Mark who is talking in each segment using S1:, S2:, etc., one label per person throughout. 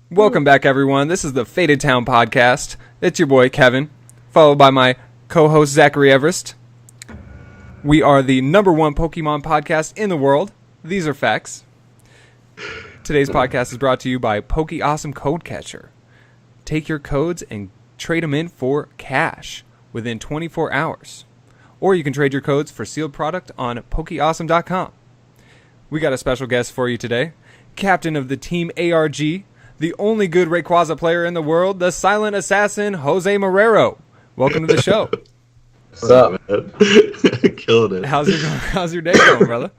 S1: Welcome back, everyone. This is the Faded Town podcast. It's your boy, Kevin, followed by my co-host, Zachary Everest. We are the #1 Pokemon podcast in the world. These are facts. Today's podcast is brought to you by Poke Awesome Code Catcher. Take your codes and trade them in for cash within 24 hours. Or you can trade your codes for sealed product on PokeAwesome.com. We got a special guest for you today. Captain of the Team ARG, the only good Rayquaza player in the world, the silent assassin, Jose Marrero. Welcome to the show.
S2: What's up, man? Killing it.
S1: How's your day going, brother?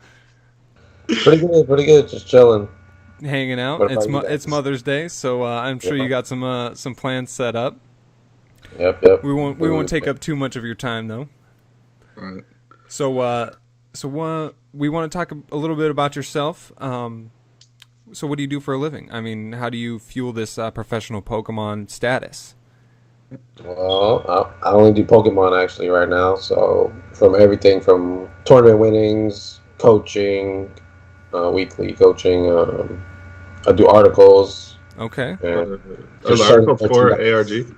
S2: Pretty good. Just chilling.
S1: Hanging out. It's Mother's Day, so I'm sure you got some plans set up.
S2: Yep.
S1: We won't take up too much of your time, though.
S2: Right.
S1: So we want to talk a little bit about yourself. So what do you do for a living? I mean, how do you fuel this professional Pokemon status?
S2: Well, I only do Pokemon actually right now. So from everything from tournament winnings, coaching, weekly coaching. I do articles.
S1: Okay.
S2: Article for ARG.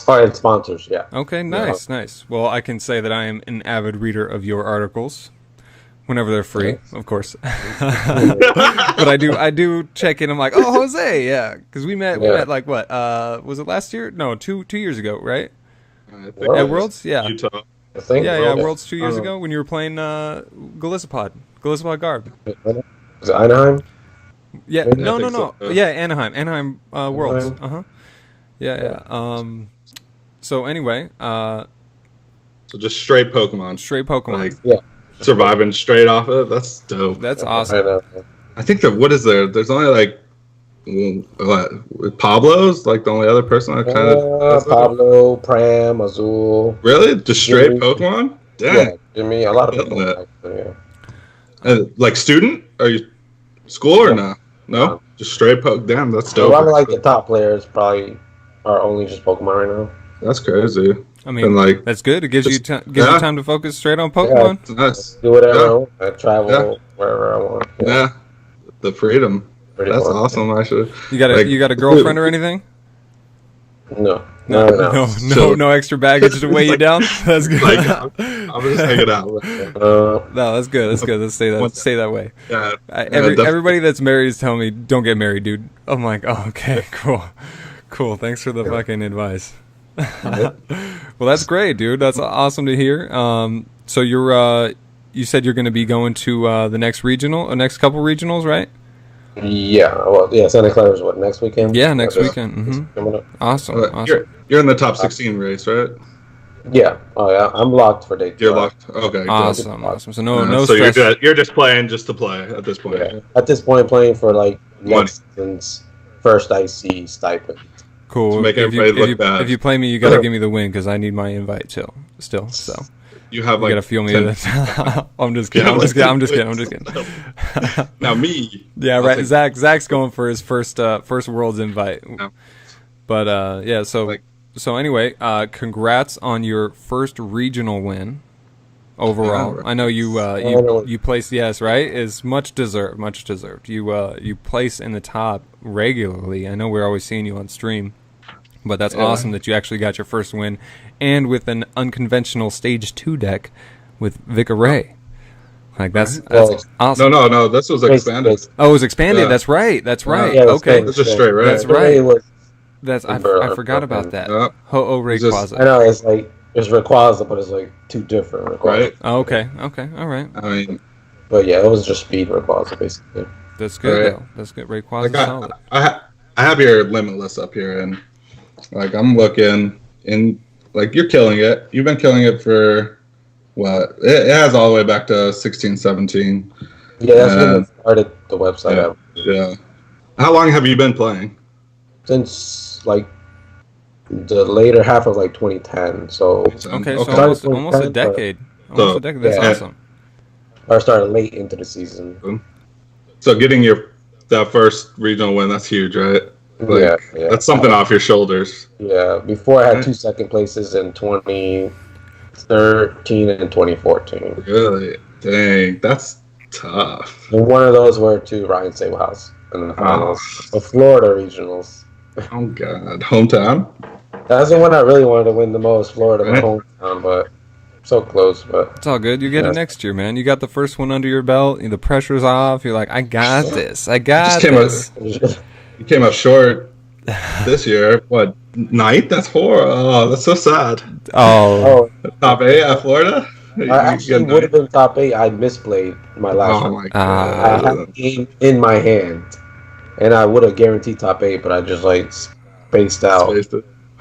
S2: Oh, and sponsors, yeah.
S1: Okay, nice. Well, I can say that I am an avid reader of your articles. Whenever they're free, of course. But I do check in. I'm like, oh, Jose, yeah, because we met like what? Was it last year? No, two years ago, right? At Worlds, yeah.
S2: Utah.
S1: Worlds 2 years ago when you were playing Galissapod Garb.
S2: Was it Anaheim?
S1: Yeah, no. So. Yeah, Anaheim Worlds.
S2: Anaheim?
S1: Yeah. So anyway,
S3: so just straight Pokemon.
S1: Like,
S2: yeah.
S3: Surviving straight off of it. That's dope.
S1: That's awesome.
S3: I think that what is there? There's only like Pablo's like the only other person I kind of
S2: Pablo, Pram, Azul.
S3: Really? Just straight
S2: Jimmy.
S3: Pokemon? Dang.
S2: Yeah, Jimmy. A lot of people.
S3: Like student? Are you school or no? No, just straight Pokemon. Damn, that's dope.
S2: A lot of like the top players probably are only just Pokemon right now.
S3: That's crazy.
S1: I mean, like, that's good. It gives you time to focus straight on Pokemon.
S3: Yeah, nice.
S2: Do whatever I want. I travel wherever I want.
S3: Yeah. The freedom. That's awesome, actually.
S1: You got a girlfriend or anything?
S2: No.
S1: No extra baggage to weigh you down. That's good.
S3: Like, I'm just hanging out.
S1: No, that's good. Let's stay that way.
S3: Yeah.
S1: Everybody that's married is telling me, don't get married, dude. I'm like, oh, okay, cool. Thanks for the fucking advice. Well, that's great, dude. That's awesome to hear. So you said you're going to be going to the next couple regionals, right?
S2: Yeah. Well, yeah. Santa Clara is what, next weekend?
S1: Yeah, next weekend. Mm-hmm. Awesome.
S3: You're in the top 16 race, right?
S2: Yeah. Oh, yeah. I'm locked for day 2.
S3: You're locked. Okay.
S1: Awesome. So no
S3: so
S1: stress.
S3: you're just playing just to play at this point.
S2: Yeah. At this point, playing for like next season's first IC stipend.
S1: Cool. If you play me, you gotta give me the win because I need my invite still. So
S3: you have
S1: gotta feel me. I'm just kidding. I'm just kidding.
S3: Now me.
S1: Yeah, right. Zach's going for his first Worlds invite. Yeah. But yeah. So anyway, congrats on your first regional win. Overall, I know you place right is much deserved. You place in the top regularly. I know we're always seeing you on stream. But that's awesome that you actually got your first win, and with an unconventional Stage 2 deck with Vicaray. Like that's awesome.
S3: No. This was expanded.
S1: Oh, it was expanded. Yeah. That's right.
S2: Yeah,
S1: okay,
S3: it's just straight right.
S1: That's right. I forgot about that. Ho-Oh Rayquaza.
S2: I know it's like it's Rayquaza, but it's like two different Rayquaza.
S3: Right.
S1: Oh, okay, all right.
S3: I mean,
S2: but yeah, it was just speed Rayquaza basically.
S1: That's good though. That's good. Rayquaza solid.
S3: I have your Limitless up here and. Like, I'm looking, and, like, you're killing it. You've been killing it for, what? It has all the way back to 16, 17.
S2: Yeah, that's when I started the website.
S3: Yeah. How long have you been playing?
S2: Since, like, the later half of, like, 2010. So,
S1: so almost a decade. That's awesome.
S2: I started late into the season.
S3: So, getting that first regional win, that's huge, right? Like, yeah. That's something off your shoulders.
S2: Yeah. Before I had 2 second places in 2013 and 2014.
S3: Really? Dang, that's tough.
S2: And one of those were to Ryan Sablehouse. in the finals. The Florida regionals.
S3: Oh God, hometown.
S2: That's the one I really wanted to win the most. Florida, my hometown, but so close. But
S1: it's all good. You get it next year, man. You got the first one under your belt. The pressure's off. You're like, I got this. I got this.
S3: You came up short this year. What, ninth? That's horrible. Oh, that's so sad.
S1: Oh.
S3: Top 8 at Florida?
S2: I actually would have been top 8. I misplayed my last one.
S3: My God.
S2: I had a game in my hand, and I would have guaranteed top 8, but I just like spaced out.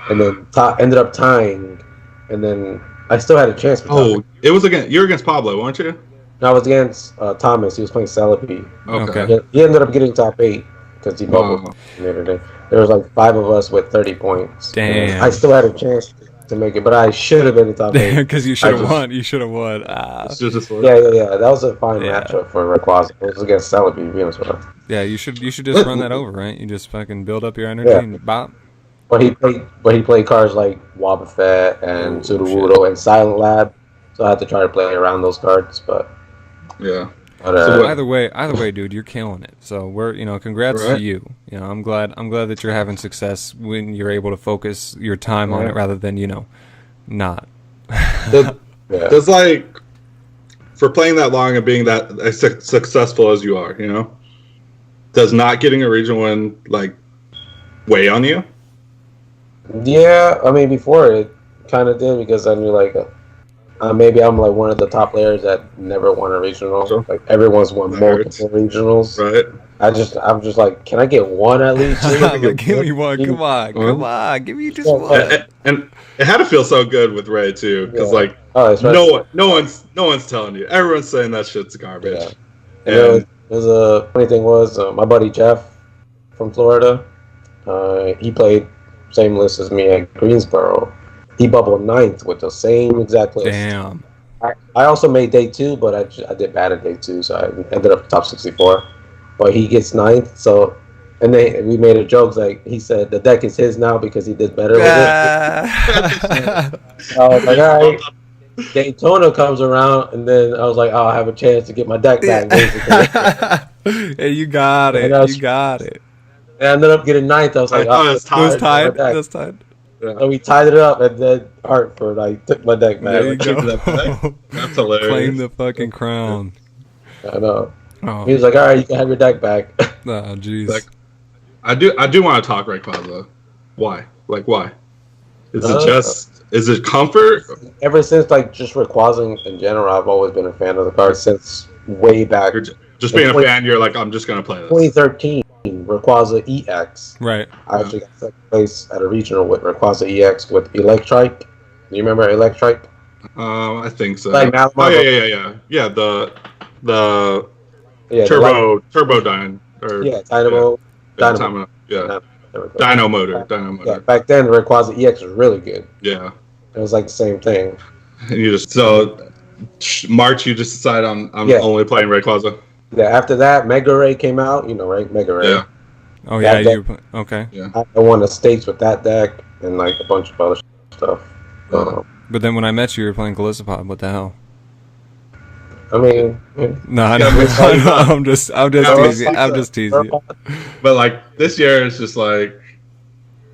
S2: And then ended up tying, and then I still had a chance.
S3: It was you were against Pablo, weren't you?
S2: No, I was against Thomas. He was playing Celebi.
S3: Okay.
S2: He ended up getting top 8 because he bubbled the other day. There was like 5 of us with 30 points.
S1: Damn.
S2: I still had a chance to make it, but I should have been in top 8
S1: because you should have won. You should have won.
S2: Yeah. That was a fine matchup for Rayquaza. It was against Celebi, to be honest with you.
S1: Yeah, you should just run that over, right? You just fucking build up your energy and bop.
S2: But he played cards like Wobbuffet and Sudowoodo and Silent Lab, so I had to try to play around those cards. But
S3: yeah.
S1: But, so either way, dude, you're killing it. So we're, congrats to you. I'm glad that you're having success when you're able to focus your time on it rather than not.
S3: Does for playing that long and being that as successful as you are, does not getting a regional win weigh on you?
S2: Yeah, I mean, before it kind of did because I knew maybe I'm one of the top players that never won a regional.
S3: Sure.
S2: Everyone's won multiple regionals.
S3: Right.
S2: I'm just can I get one at least?
S1: Give me one. Come on. Give me just one.
S3: And it had to feel so good with Ray too, because no one's telling you. Everyone's saying that shit's garbage.
S2: Yeah. And the funny thing was my buddy Jeff from Florida. He played same list as me at Greensboro. He bubbled 9th with the same exact list.
S1: Damn.
S2: I also made day 2, but I did bad at day 2, so I ended up top 64. But he gets 9th, so we made a joke he said the deck is his now because he did better with it. So I was like, all right. Daytona comes around, and then I was like, I'll have a chance to get my deck back. Basically.
S1: Hey, you got it.
S2: And I ended up getting 9th. I was like,
S1: it was tied.
S2: Yeah. So we tied it up, and then Hartford, I took my deck back.
S1: There you go.
S3: That's hilarious.
S1: Claim the fucking crown.
S2: I know.
S1: Oh.
S2: He was like, all right, you can have your deck back.
S1: Oh, jeez.
S3: I do want to talk Rayquaza. Why? Why? Is it comfort?
S2: Ever since, just Rayquaza in general, I've always been a fan of the card since way back.
S3: Just being a fan, you're like, I'm just going to play this.
S2: 2013, Rayquaza EX.
S1: Right.
S2: I actually got second place at a regional with Rayquaza EX with Electrike. Do you remember Electrike?
S3: I think so.
S2: Yeah.
S3: Yeah, the Turbodyne.
S2: Dynamo.
S3: Dino motor.
S2: Yeah, back then Rayquaza EX was really good.
S3: Yeah.
S2: It was the same thing.
S3: And March you just decide I'm only playing Rayquaza.
S2: Yeah, after that Mega Ray came out, right? Mega Ray.
S3: Yeah.
S1: Oh yeah, okay.
S3: Yeah.
S2: I won the states with that deck and a bunch of other stuff.
S1: But then when I met you, were playing Calistopod. What the hell?
S2: I mean,
S1: no, I'm just teasing. I'm just teasing you.
S3: But this year, it's just I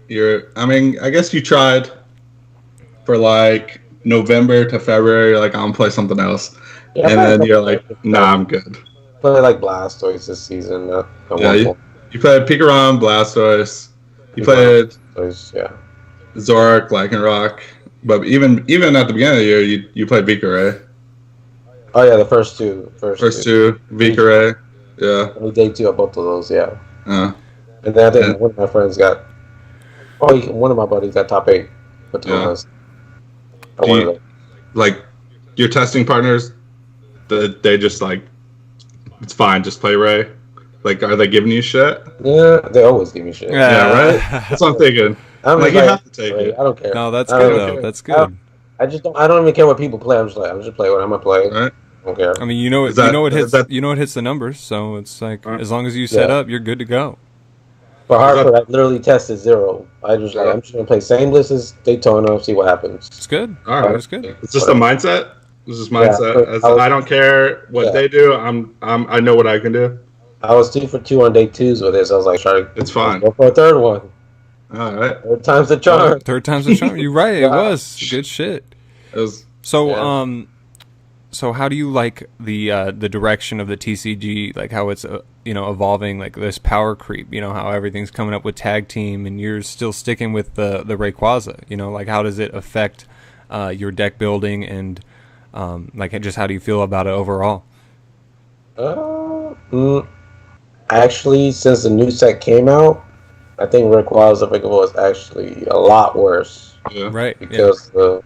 S3: guess you tried for November to February. I'm gonna play something else, and then you're like, nah, I'm good.
S2: Play Blastoise this season.
S3: You played Pikarom, Blastoise. You played Zoroark, Lycanroc. But even at the beginning of the year, you played Vicare.
S2: Oh yeah, the first two. First
S3: two, Vicare. Yeah.
S2: We day 2 of both of those, yeah.
S3: And
S2: then I think one of my friends got. One of my buddies got top 8.
S3: Your testing partners, they just it's fine, just play Ray. Are they giving you shit?
S2: Yeah, they always give me shit.
S3: Yeah, right. That's what I'm thinking.
S2: I'm
S3: you have to take it.
S2: I don't care.
S1: No, that's good though. That's good.
S2: I don't even care what people play. I'm just play what I'm gonna play.
S3: Right.
S2: I don't care.
S1: I mean, it hits the numbers, so it's as long as you set up, you're good to go.
S2: For Hartford, I literally tested 0. I'm just gonna play same list as Daytona, see what happens.
S1: It's good.
S3: All right,
S1: it's good.
S3: It's just a mindset. It's just mindset. I don't care what they do. I know what I can do.
S2: I was 2 for 2 on day 2s with this. I was like,
S3: It's fine.
S2: Go for a third one.
S3: All right.
S2: Third time's the charm.
S1: Third time's the charm. You're right. It was good shit.
S3: It was.
S1: So so how do you like the direction of the TCG? Like how it's evolving, like this power creep. You know how everything's coming up with tag team, and you're still sticking with the Rayquaza. You know, like how does it affect your deck building and like just how do you feel about it overall?
S2: Actually, since the new set came out, I think Rayquaza was actually a lot worse.
S3: Yeah.
S1: Right.
S2: Because the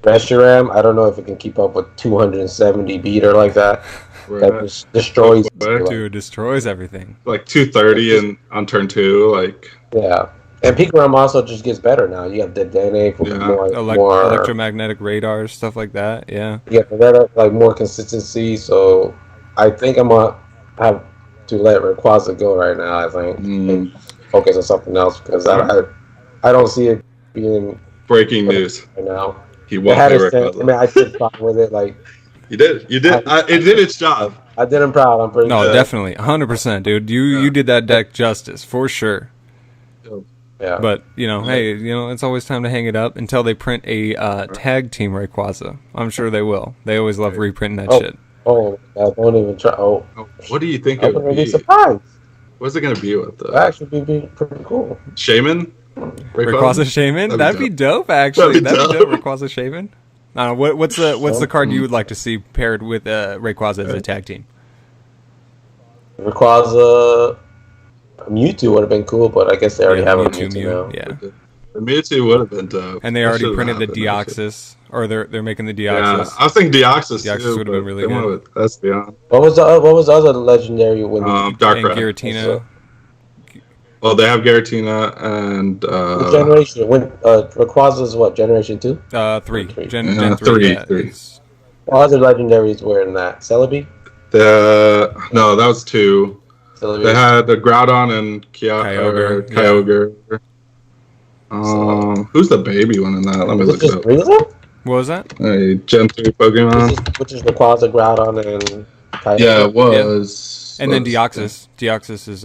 S2: Reshiram, I don't know if it can keep up with 270 beater like that.
S3: Right.
S2: That just destroys.
S1: Dude, destroys everything.
S3: Like 230 and on turn 2, like.
S2: Yeah. And Pikarom also just gets better now. You have the DNA for more
S1: electromagnetic radars, stuff like that. Yeah.
S2: Yeah, for that, like more consistency. So I think I'm gonna have to let Rayquaza go right now. I think and focus on something else because I don't see it being
S3: breaking news
S2: right now.
S3: He won't play Rayquaza.
S2: I mean, I did fine with it. Like
S3: you did. It did its job.
S2: I did him proud. I'm pretty.
S1: No, definitely, 100%, dude. You did that deck justice for sure.
S2: Yeah.
S1: But hey, it's always time to hang it up until they print a tag team Rayquaza. I'm sure they will. They always love reprinting that shit.
S2: Oh, I don't even try. Oh,
S3: what do you think it would be?
S2: Surprised.
S3: What's it gonna be with?
S2: Actually, be pretty cool.
S3: Shaman?
S1: Rayquaza Shaman? That'd be dope. Actually, that'd be dope. Rayquaza Shaman. I don't know. What's the card you would like to see paired with Rayquaza as a tag team?
S2: Rayquaza, Mewtwo would have been cool, but I guess they already have a Mewtwo now.
S1: Yeah.
S3: The Mewtwo would have been dope.
S1: And they already printed the Deoxys, or they're making the Deoxys.
S3: Yeah, I was thinking Deoxys.
S1: Deoxys would have been really good.
S3: That's beyond.
S2: What was the other legendary when
S3: Dark
S1: and Giratina.
S3: Well, they have Giratina and
S2: generation when Rayquaza's what generation 2?
S1: 3. Gen
S3: 3.
S2: What other legendaries were in that? Celebi?
S3: No, that was 2.
S2: Celebi.
S3: They had the Groudon and Kyogre. Who's the baby one in that? Let me look it up.
S2: What
S1: was that?
S3: A Gen 3 Pokemon.
S2: Which is Rayquaza, Groudon, and Kyogre.
S3: Yeah, it was.
S1: Yeah. And then Deoxys. Deoxys is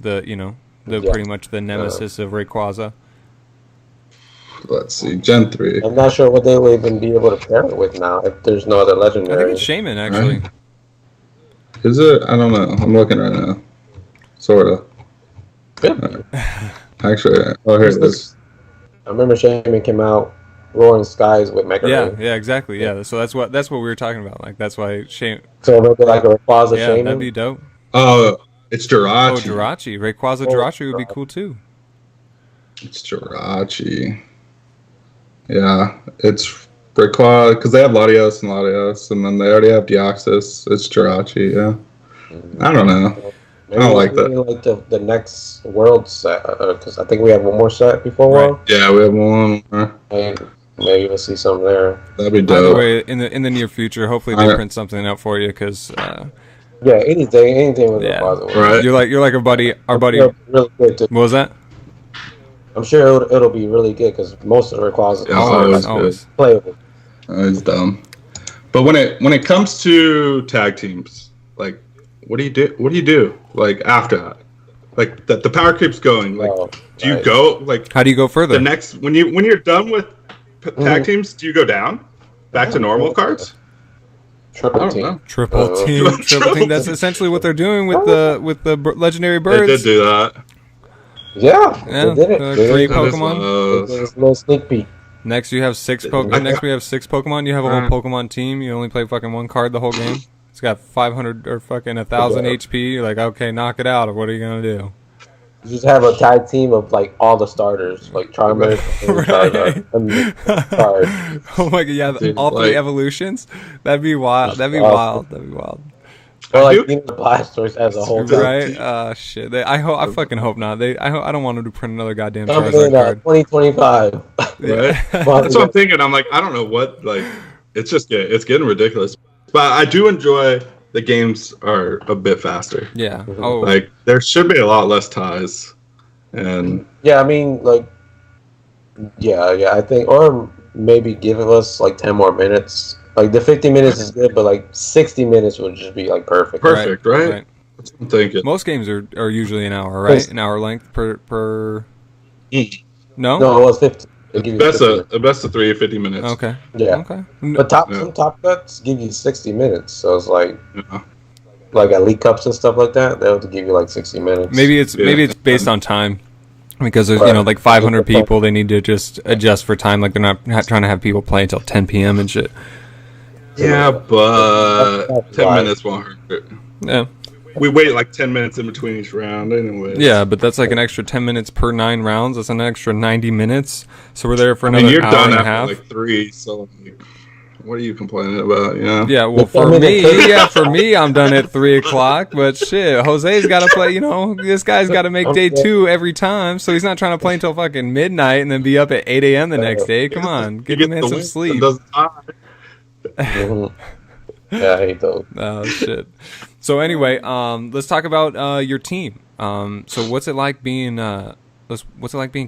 S1: pretty much the nemesis of Rayquaza.
S3: Let's see, Gen 3.
S2: I'm not sure what they will even be able to pair it with now if there's no other legendary.
S1: I think it's Shaman, actually.
S3: Right. Is it? I don't know. I'm looking right now. Sorta. Actually, here it is.
S2: I remember Shaman came out Roaring Skies with Mega Ray.
S1: Yeah, exactly. Yeah, so that's what we were talking about. Like that's why Shaman.
S2: So maybe like a Rayquaza Shaman.
S1: That'd be dope.
S3: Oh, it's Jirachi.
S1: Oh, Jirachi. Rayquaza Jirachi would be cool too.
S3: It's Jirachi. Yeah, it's Rayquaza because they have Latios and then they already have Deoxys. It's Jirachi. Yeah, I don't know.
S2: Maybe
S3: I don't like that.
S2: Like the next world set because I think we have one more set before World.
S3: Yeah, we have one more.
S2: And maybe we'll see something there.
S3: That'd be dope.
S1: By the way, in the near future, hopefully they print something out for you because.
S2: Yeah, anything with
S1: Rayquaza.
S3: Right.
S1: You're like our buddy.
S2: Really good too.
S1: What was that?
S2: I'm sure it'll be really good because most of the Rayquaza
S1: always
S2: playable.
S3: It's dumb. But when it comes to tag teams, like, what do you do? What do you do? Like after that, like the power creep's going. Like, do you go like?
S1: How do you go further?
S3: The next when you're done with tag teams, do you go down back to normal cards?
S2: Triple team.
S1: Triple team. That's essentially what they're doing with the legendary birds.
S3: They did do that.
S2: Yeah, they did it.
S1: 3 Pokemon.
S2: There's no sneak peek.
S1: Next, you have 6 Pokemon. Next, we have 6 Pokemon. You have a whole Pokemon team. You only play fucking one card the whole game. It's got 500 or fucking 1,000 HP. You're like, okay, knock it out. Or what are you gonna do?
S2: You just have a tag team of like all the starters, like Charmander,
S1: Oh my god, yeah, all 3 evolutions. That'd be wild. That'd be wild.
S2: Or like the Blasters as a whole.
S1: Right? Shit. I fucking hope not. I don't want them to print another goddamn
S2: Charizard card. 2025.
S3: Right? That's what I'm thinking. I'm like, I don't know what. Like, it's getting ridiculous. But I do enjoy the games are a bit faster.
S1: Yeah. Oh.
S3: Like there should be a lot less ties. And
S2: yeah, I mean, like, yeah, I think, or maybe give us like 10 more minutes. Like the 50 minutes is good, but like 60 minutes would just be like perfect.
S3: Perfect, right? That's what I'm thinking.
S1: Most games are usually an hour, right? An hour length per. No,
S2: No, it was 50. They give you 50.
S3: A best of 3, 50 minutes.
S1: Okay.
S2: Yeah.
S1: Okay.
S2: But some top cuts give you 60 minutes. So it's like
S3: Yeah.
S2: like at League Cups and stuff like that, they'll give you like 60 minutes.
S1: Maybe it's based on time. Because there's
S2: Right.
S1: like 500 people, they need to just adjust for time. Like they're not trying to have people play until 10 p.m. and shit.
S3: Yeah, but
S2: That's
S3: 10
S2: why.
S3: minutes won't hurt.
S1: Yeah.
S3: We wait like 10 minutes in between each round anyway.
S1: Yeah, but that's like an extra 10 minutes per 9 rounds. That's an extra 90 minutes. So we're there for
S3: I
S1: another
S3: mean, you're
S1: hour
S3: done
S1: and a
S3: after
S1: half.
S3: like 3, so like, what are you complaining about? Yeah.
S1: Yeah, well, for me, I'm done at 3 o'clock. But shit, Jose's got to play. This guy's got to make day 2 every time, so he's not trying to play until fucking midnight and then be up at 8 a.m. the next day. Come on, give the man some sleep.
S2: Mhm. Yeah, I hate those.
S1: Oh shit. So anyway, let's talk about your team. So what's it like being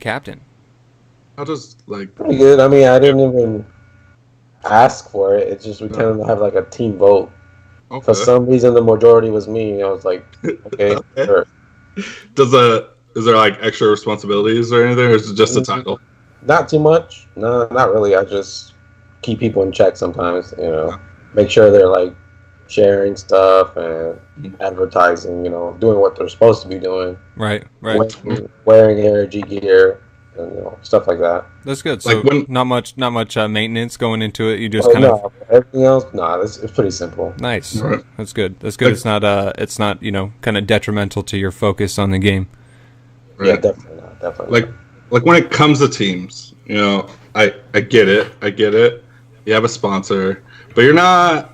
S1: captain?
S3: I'll just like
S2: Pretty good. I mean, I didn't even ask for it. It's just we kind of have like a team vote.
S3: okay.
S2: For some reason, the majority was me. I was like, okay,
S3: Okay.
S2: sure.
S3: Is there like extra responsibilities or anything, or is it just a title?
S2: Not too much. No, not really. I just keep people in check sometimes. Make sure they're like sharing stuff and advertising. Doing what they're supposed to be doing.
S1: Right.
S2: Wearing ARG gear and stuff like that.
S1: That's good.
S3: Like
S1: So not much maintenance going into it. You just
S2: Oh,
S1: kind of
S2: no, everything else. No, it's pretty simple.
S1: nice.
S3: Right.
S1: That's good. That's good.
S3: Like-
S1: It's not kind of detrimental to your focus on the game.
S2: Yeah,
S3: Right.
S2: definitely not. Definitely.
S3: Like when it comes to teams, I get it. You have a sponsor, but you're not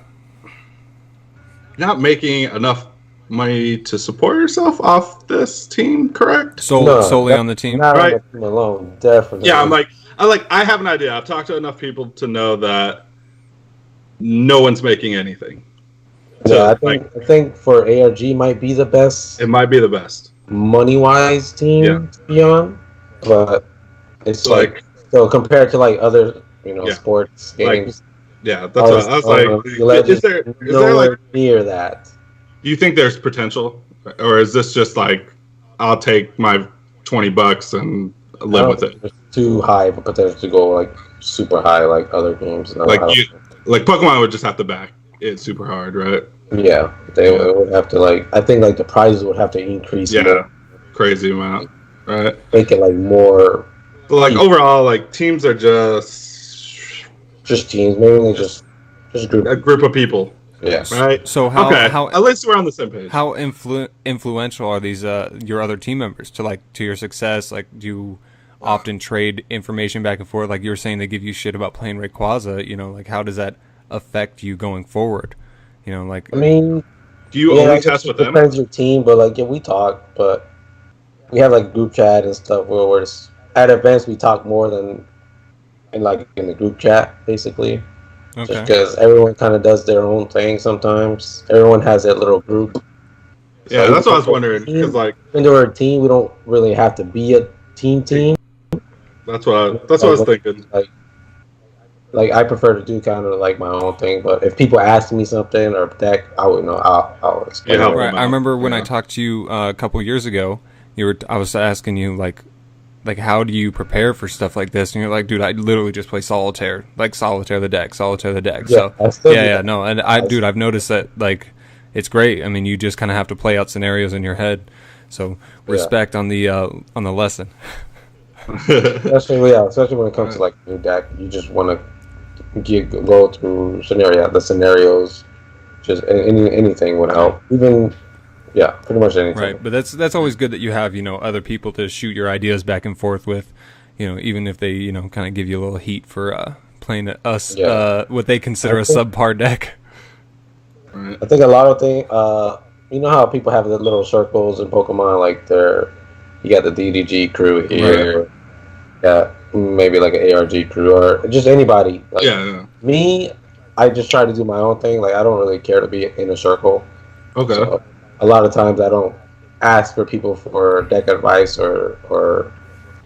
S3: making enough money to support yourself off this team, correct?
S1: Solely on the team.
S2: Not
S3: Right.
S2: on the team alone. Definitely.
S3: Yeah, I have an idea. I've talked to enough people to know that no one's making anything.
S2: Yeah,
S3: So,
S2: I think for ARG might be the best
S3: it might be the best.
S2: money-wise team
S3: Yeah.
S2: to be on, but it's
S3: Like-
S2: so compared to like other
S3: Yeah.
S2: sports
S3: Like,
S2: games.
S3: Yeah, that's what I was
S2: League of
S3: like.
S2: Legends,
S3: Is there
S2: nowhere
S3: like?
S2: near that?
S3: Do you think there's potential, or is this just like I'll take my $20 and live with it?
S2: It's too high of a potential to go like super high like other games. No,
S3: Like like Pokemon would just have to back it super hard, right?
S2: yeah, they would have to like. I think like the prizes would have to increase.
S3: Yeah,
S2: more,
S3: crazy amount, right?
S2: make it like more
S3: But like overall, like teams are
S2: just teams. Maybe they just group.
S3: a group of people,
S2: Yes.
S3: right?
S1: So how
S3: at least we're on the same page.
S1: how influential are these your other team members to your success? Like, do you often trade information back and forth? Like you were saying, they give you shit about playing Rayquaza. Like how does that affect you going forward? Like
S2: I mean,
S3: Do you
S2: I
S3: only
S2: guess
S3: test
S2: it
S3: with them?
S2: depends your team, but like we talk, but we have like group chat and stuff where at events we talk more than in the group chat basically. Just
S1: okay,
S2: because everyone kind of does their own thing sometimes. Everyone has their little group.
S3: Yeah,
S2: So
S3: that's what I was
S2: even
S3: wondering. Because like
S2: Even though we're a team, we don't really have to be a team.
S3: that's what I was thinking.
S2: Like I prefer to do kind of like my own thing, but if people ask me something or deck, I would know. I'll explain.
S3: Yeah,
S2: it.
S1: right. I remember when I
S3: Yeah.
S1: talked to you a couple years ago. I was asking you like how do you prepare for stuff like this? And you're like, dude, I literally just play solitaire, like solitaire the deck.
S2: Yeah,
S1: So
S2: I still do
S1: yeah,
S2: that.
S1: no, and I've noticed that like it's great. I mean, you just kind of have to play out scenarios in your head. So respect on the lesson.
S2: Especially when it comes to like new deck, you just want to go through the scenarios. Just anything would help. Even pretty much anything.
S1: Right, but that's always good that you have other people to shoot your ideas back and forth with, even if they kind of give you a little heat for playing what they consider a subpar deck.
S3: Right.
S2: I think a lot of things. You know how people have the little circles in Pokemon, like you got the DDG crew here,
S3: Right.
S2: got maybe like an ARG crew or just anybody. Like,
S3: Yeah.
S2: Me, I just try to do my own thing. Like I don't really care to be in a circle.
S3: Okay.
S2: So a lot of times I don't ask for people for deck advice or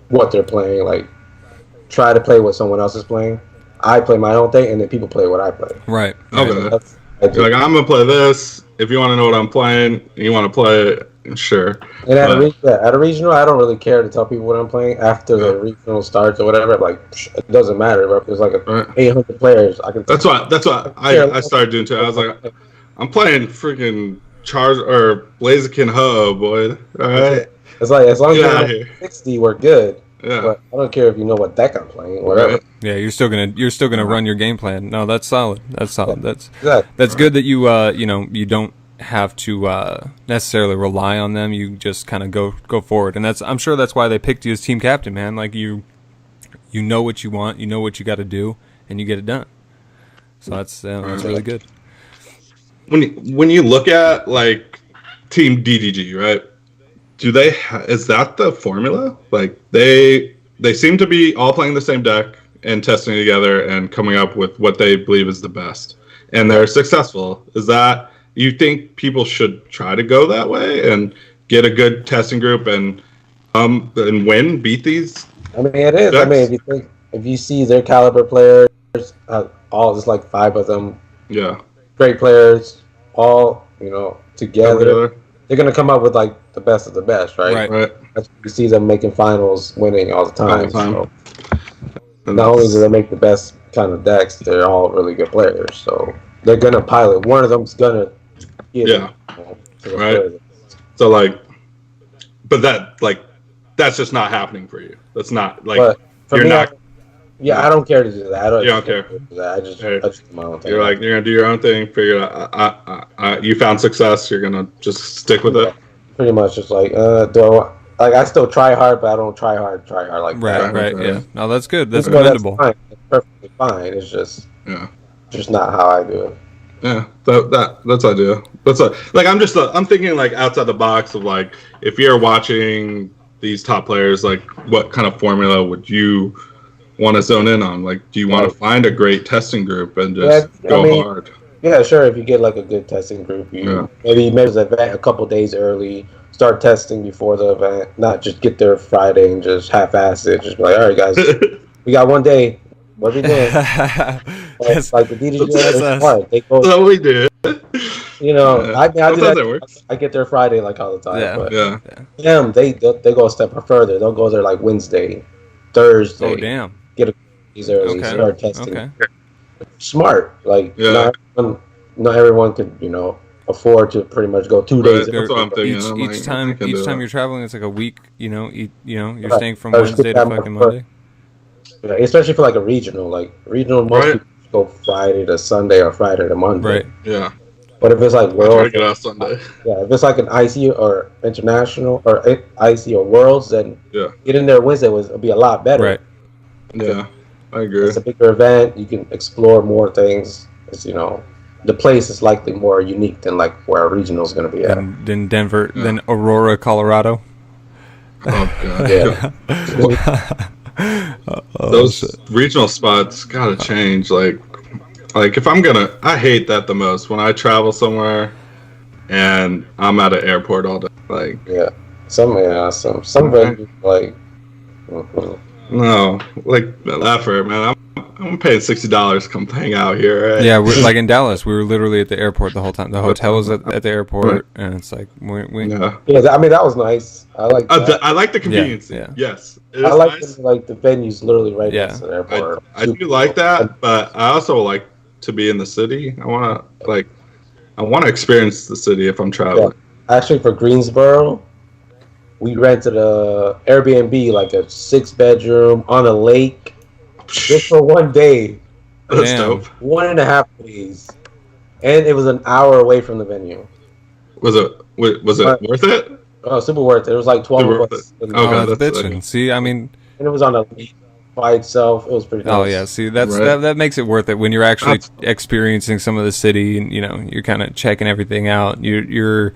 S2: what they're playing. Like try to play what someone else is playing. I play my own thing, and then people play what I play.
S1: Right.
S3: Okay.
S2: That's, I do.
S3: You're like, I'm gonna play this. if you want to know what I'm playing, and you want to play it, sure.
S2: And at a regional, I don't really care to tell people what I'm playing after the regional starts or whatever. Like, it doesn't matter. Bro. If there's like 800 players, I can.
S3: That's what I started doing too. I was like, I'm playing freaking Charge or Blaziken Hub, boy. All right.
S2: It's like as long as you're 60, we're good.
S3: Yeah.
S2: But I don't care if you know what deck I'm playing, whatever.
S1: Right. Yeah, you're still gonna run your game plan. No, that's solid. That's solid. That's
S2: exactly.
S1: That's good that you you don't have to necessarily rely on them. You just kind of go forward, and I'm sure that's why they picked you as team captain, man. Like you know what you want, you know what you got to do, and you get it done. So that's really good.
S3: When you look at like Team DDG, right? Is that the formula? Like they seem to be all playing the same deck and testing together and coming up with what they believe is the best, and they're successful. Is that you think people should try to go that way and get a good testing group and beat these?
S2: I mean, it is. Decks? I mean, if you see their caliber players, all there's like 5 of them.
S3: Yeah,
S2: great players, all together. They're gonna come up with like the best of the best, right?
S3: Right.
S2: That's you see them making finals, winning all the time. So
S3: And
S2: not only do they make the best kind of decks, they're all really good players. So they're gonna pilot. One of them's gonna get
S3: right. So like, but that's just not happening for you. That's not like
S2: but for
S3: you're
S2: me,
S3: not.
S2: I don't care to do that.
S3: You don't care.
S2: I just do my own thing.
S3: You're like you're gonna do your own thing. Figure it out. You found success. You're gonna just stick with it.
S2: Pretty much, just like I still try hard, but I don't try hard like that.
S1: Right. Yeah. No, that's good. That's commendable.
S2: That's fine. It's perfectly fine. It's just not how I do it.
S3: Yeah, that's ideal. I'm thinking like outside the box of like if you're watching these top players, like what kind of formula would you want to zone in on? Like, do you want to find a great testing group and just go hard?
S2: Yeah, sure. If you get like a good testing group, maybe the event a couple days early, start testing before the event, not just get there Friday and just half-ass it. Just be like, all right, guys, we got one day. What are we doing? Like the DDG, smart. They go.
S3: So we did.
S2: I do that. I get there Friday like all the time.
S3: Yeah.
S2: Them, they go a step further. They'll go there like Wednesday, Thursday.
S1: Oh damn.
S2: Get a early, start testing.
S1: Okay.
S2: Smart. Like not everyone could afford to pretty much go 2 days.
S3: That's what I'm thinking.
S1: Each time you're traveling, it's like a week. You're staying from Wednesday to fucking Monday.
S2: Yeah, especially for like a regional. Like regional, most people go Friday to Sunday or Friday to Monday.
S1: Right.
S3: Yeah.
S2: But if it's like Worlds,
S3: get out Sunday.
S2: Yeah. If it's like an IC or international or IC or Worlds, then get in there Wednesday would be a lot better.
S1: Right.
S3: Yeah, I agree.
S2: It's a bigger event. You can explore more things. It's, the place is likely more unique than like where a regional is going to be at.
S1: Than Denver, than Aurora, Colorado.
S3: Oh god. Those regional spots gotta change. Like if I hate that the most when I travel somewhere and I'm at an airport all day. Like
S2: some venues like.
S3: No, like effort, man. I'm paying $60 to come hang out here. Right?
S1: Yeah, like in Dallas, we were literally at the airport the whole time. The hotel was at the airport, and it's like we.
S2: I mean that was nice. I like.
S3: I like the convenience.
S1: Yeah.
S3: Yes,
S2: I like nice. The venues literally right next to the airport.
S3: I do like that, but I also like to be in the city. I want to experience the city if I'm traveling.
S2: Yeah. Actually, for Greensboro, we rented a Airbnb, like a 6-bedroom on a lake. Just for one day.
S3: That's dope.
S2: 1.5 days. And it was an hour away from the venue.
S3: Was it worth it?
S2: Oh, super worth it. It was like 12 of us.
S1: Oh, that's bitching. See, I mean...
S2: And it was on a lake by itself. It was pretty nice.
S1: Oh, yeah. See, that makes it worth it when you're actually experiencing some of the city and, you're kind of checking everything out. You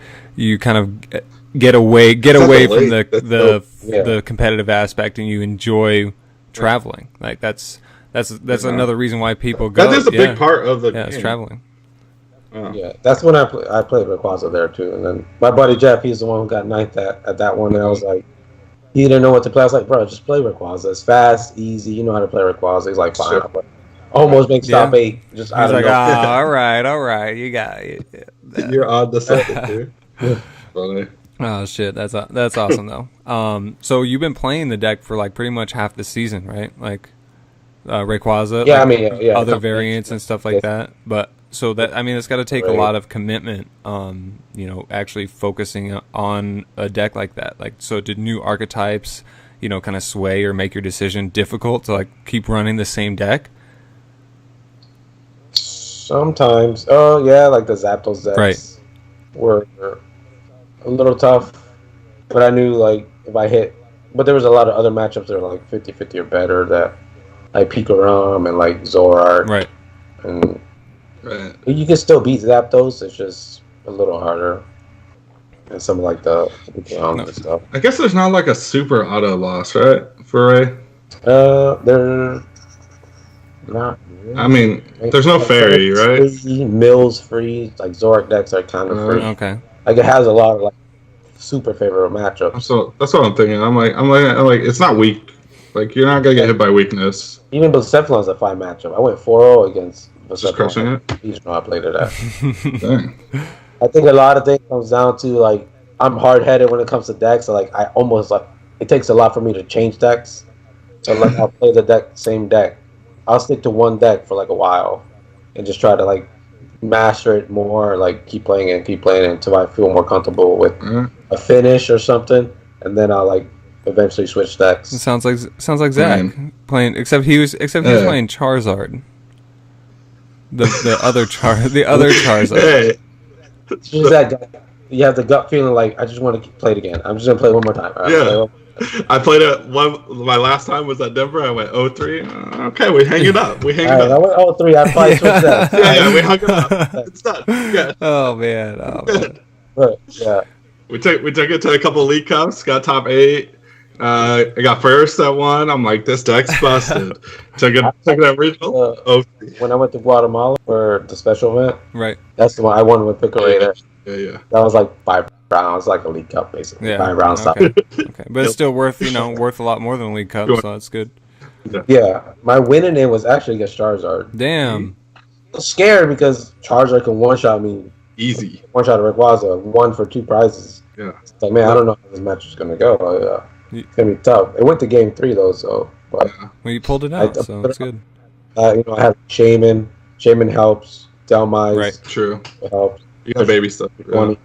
S1: kind of get away from the competitive aspect and you enjoy traveling. Like that's another reason why people go.
S3: That is a big part of the game.
S1: It's traveling.
S2: Yeah, that's when I played Rayquaza there too. And then my buddy Jeff, he's the one who got ninth at that one. And I was like, he didn't know what to play. I was like, bro, just play Rayquaza. It's fast, easy. You know how to play Rayquaza. He's like, fine. Almost makes top
S1: Yeah.
S2: 8. Just
S1: He's
S2: out of
S1: like,
S2: nowhere.
S1: all right, you got it.
S3: You're on the second, dude. Funny.
S1: Oh shit, that's awesome though. So you've been playing the deck for like pretty much half the season, right? Like Rayquaza,
S2: Yeah,
S1: like
S2: I mean, yeah,
S1: other
S2: a couple
S1: variants
S2: games.
S1: and stuff like
S2: Yes.
S1: that. But so that I mean, it's got to take a
S2: Right.
S1: lot of commitment. Actually focusing on a deck like that. Like, so did new archetypes, kind of sway or make your decision difficult to like keep running the same deck?
S2: Sometimes. Oh, yeah, like the Zapdos decks
S1: Right.
S2: were a little tough. But I knew, like, if I hit. But there was a lot of other matchups that were like 50-50 or better that, like Pikarom and like Zoroark.
S1: Right.
S2: And
S3: Right.
S2: you can still beat Zapdos, it's just a little harder. And some of like the Pikarom and stuff.
S3: I guess there's not like a super auto loss, right? For Ray?
S2: They're not really.
S3: I mean, there's no fairy, right?
S2: Free, Mills free, like Zoroark decks are kind of free.
S1: Okay.
S2: Like it has a lot of like super favorable matchups.
S3: So that's what I'm thinking. I'm like, it's not weak. Like, you're not gonna get hit by weakness.
S2: Even Bucephalon's a fine matchup. I went 4-0 against
S3: Just crushing
S2: Bucephalon.
S3: it.
S2: You know I played it at.
S3: Dang.
S2: I think a lot of things comes down to like I'm hard headed when it comes to decks. So like I almost like it takes a lot for me to change decks. So like I'll play the same deck. I'll stick to one deck for like a while and just try to like master it more, like keep playing it until I feel more comfortable with a finish or something, and then I'll like eventually switch decks.
S1: It sounds like Zach playing, except he was playing Charizard. The other Charizard.
S3: Hey,
S2: It's just that you have the gut feeling like I just want to play it again. I'm just gonna play it one more time. All right,
S3: Yeah.
S2: play it.
S3: I played it. My last time was at Denver. I went 0-3. Okay, we hang it up. We hang
S2: All
S3: it
S2: right, I
S3: up.
S2: went 0-3. I probably switched decks.
S3: Yeah, we hung it up. It's done. Yeah.
S1: Oh man.
S2: But, yeah.
S3: We took it to a couple of League Cups. Got top 8. I got first at one. I'm like, this deck's busted. took that regional.
S2: When I went to Guatemala for the special event,
S1: Right.
S2: that's the one I won with Pickle there.
S3: Yeah.
S2: That was like 5 rounds, like a League Cup basically.
S1: Yeah.
S2: 5 rounds.
S1: Okay. Okay. But it's still worth a lot more than League Cup, so that's good.
S2: Yeah, my winning name was actually against Charizard.
S1: Damn.
S2: I was scared because Charizard can one-shot me.
S3: Easy.
S2: One-shot Rayquaza, 1 for 2 prizes.
S3: Yeah.
S2: It's like, man, I don't know how this match is going to go. It's going to be tough. It went to game 3, though, so. But
S1: Well, you pulled it out, so that's good.
S2: I have Shaman. Shaman helps. Delmise
S1: Right.
S3: True.
S2: helps.
S3: You got baby stuff.
S2: 20.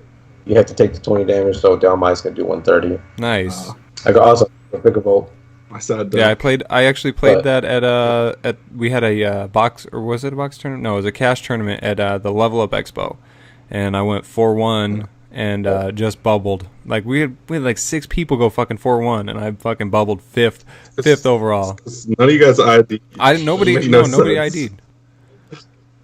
S2: You have to take the 20 damage, so Delmise can do 130.
S1: Nice.
S2: I could also pick a vote.
S3: I said.
S1: Yeah, I actually played that at we had a box, or was it a box tournament? No, it was a cash tournament at the Level Up Expo, and I went 4-1 and just bubbled. Like we had like 6 people go fucking 4-1, and I fucking bubbled fifth overall.
S3: None of you guys ID.
S1: Nobody
S3: Makes no sense.
S1: ID'd.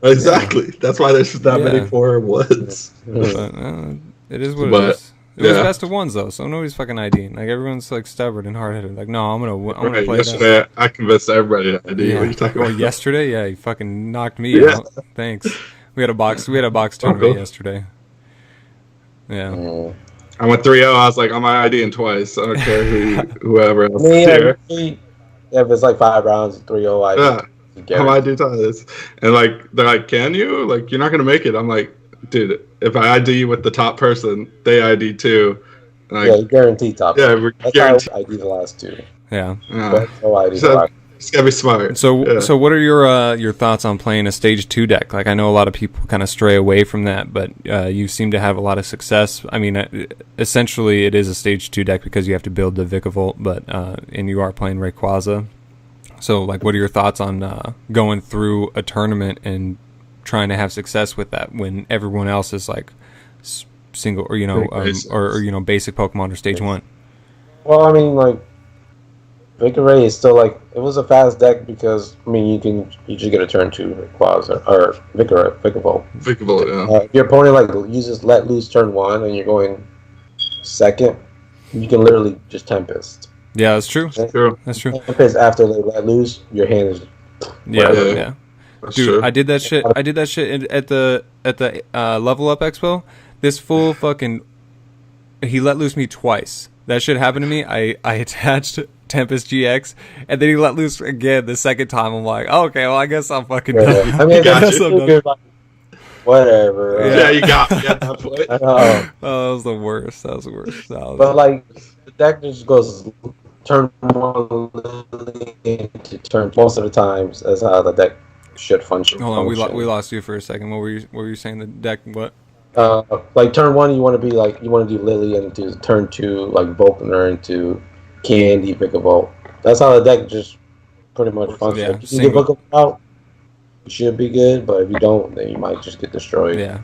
S3: Exactly. That's why there's that many
S1: Yeah.
S3: 4-1s.
S1: But it is what
S3: But,
S1: it is. It was
S3: yeah.
S1: best of ones though, so nobody's fucking IDing. Like everyone's like stubborn and hard headed. Like, no, I'm gonna
S3: Right,
S1: play that.
S3: yesterday, I convinced everybody to ID. What are you talking about?
S1: Yesterday, yeah, you fucking knocked me
S3: Yeah.
S1: out. Thanks. We had a box tournament yesterday. Yeah.
S3: I went 3-0. I was like, I'm IDing twice. I don't care whoever else is
S2: Me
S3: here.
S2: and if it's like 5 rounds, 3-0, I
S3: Yeah. I'm ID twice. And like, they're like, can you? Like, you're not going to make it. I'm like, dude, if I ID with the top person, they ID too. Like,
S2: yeah, guaranteed top.
S3: yeah, we're
S2: That's
S3: guaranteed.
S2: how I ID the last 2.
S1: Yeah.
S2: But no ID the
S3: So-
S2: last.
S3: It's gotta be smart.
S1: So what are your thoughts on playing a stage 2 deck? Like, I know a lot of people kind of stray away from that, but you seem to have a lot of success. I mean, essentially, it is a stage 2 deck because you have to build the Vikavolt, but and you are playing Rayquaza. So, like, what are your thoughts on going through a tournament and trying to have success with that when everyone else is like single or or basic Pokemon or stage 1?
S2: Well, I mean, like, Victoray is still like it was a fast deck because I mean you just get a turn 2 Rayquaza or Vikavolt.
S3: Vikavolt, yeah.
S2: If your opponent like uses let loose turn 1 and you're going second, you can literally just Tempest.
S1: Yeah, that's true.
S3: True.
S1: That's true.
S2: Tempest after they let loose, your hand is
S1: Yeah,
S3: Yeah.
S1: yeah.
S3: That's
S1: Dude,
S3: true.
S1: I did that shit. At the Level Up Expo. This fool fucking he let loose me twice. That shit happened to me. I attached Tempest GX, and then he let loose again the second time. I'm like, oh, okay, well, I guess I'm fucking
S2: Yeah.
S1: done.
S2: I mean,
S1: I guess I'm done.
S2: you're like, whatever.
S3: Yeah, you got me at that point.
S2: I know.
S1: Oh, that was the worst. That was the worst.
S2: But like, the deck just goes turn 1 to turn most of the times. That's how the deck should function.
S1: Hold on, we lost you for a second. What were you saying? The deck, what?
S2: Like turn 1, you want to be like, you want to do Lily, and into turn 2, like Volkner into Candy, Vikavolt. That's how the deck just pretty much functions.
S1: Yeah,
S2: Like, if you get Vikavolt out, you should be good, but if you don't, then you might just get destroyed.
S1: Yeah,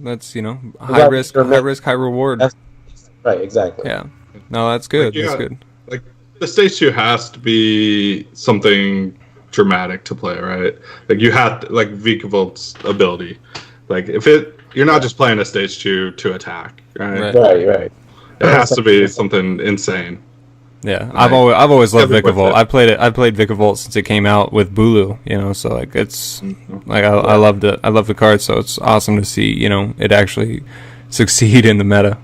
S1: that's high risk, high reward.
S2: Right, exactly.
S1: Yeah, no, that's good. That's good.
S3: Like the stage 2 has to be something dramatic to play, right? Like you have to, like Vikavolt's ability. Like if you're not just playing a stage 2 to attack, right?
S2: Right.
S3: It has to be something insane.
S1: Yeah,
S3: Like,
S1: I've always loved
S3: everyone
S1: Vikavolt.
S3: said.
S1: I played Vikavolt since it came out with Bulu, so like it's like I loved it. I love the card, so it's awesome to see it actually succeed in the meta.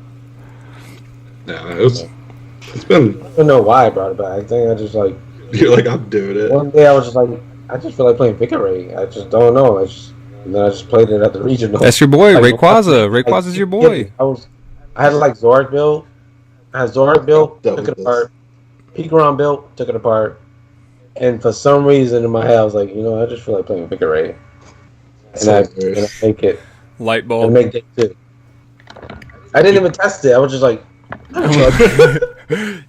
S3: Yeah, it's been.
S2: I don't know why I brought it back. I think I just like,
S3: You're like, I'm doing it.
S2: one day I was just like, I just feel like playing Vikavolt. I just don't know. And then I just played it at the regional.
S1: That's your boy,
S2: Like,
S1: Rayquaza. Rayquaza's your boy.
S2: I had like Zord build. I had Zord build,
S3: Double
S2: took it
S3: this.
S2: apart. Pikarom build, took it apart. And for some reason in my head, I was like, I just feel like playing Vikavolt. And I make it.
S1: Light
S2: I
S1: bulb.
S2: make it too. I didn't even test it. I was just like,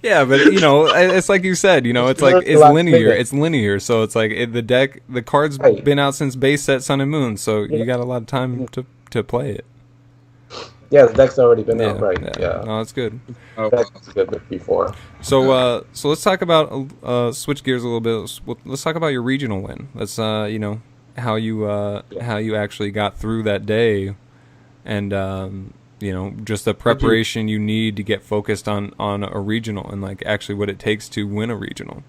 S1: Yeah, but it's like you said, it's like it's linear. It's linear, so it's like the card's
S2: Right.
S1: been out since base set Sun and Moon, so you got a lot of time to play it.
S2: yeah, the deck's already been out, right? Yeah.
S1: No, that's good.
S3: Oh,
S2: The deck's good before.
S1: So let's talk about switch gears a little bit. Let's talk about your regional win. Let's how you actually got through that day, and just the preparation you need to get focused on a regional, and like actually what it takes to win a regional.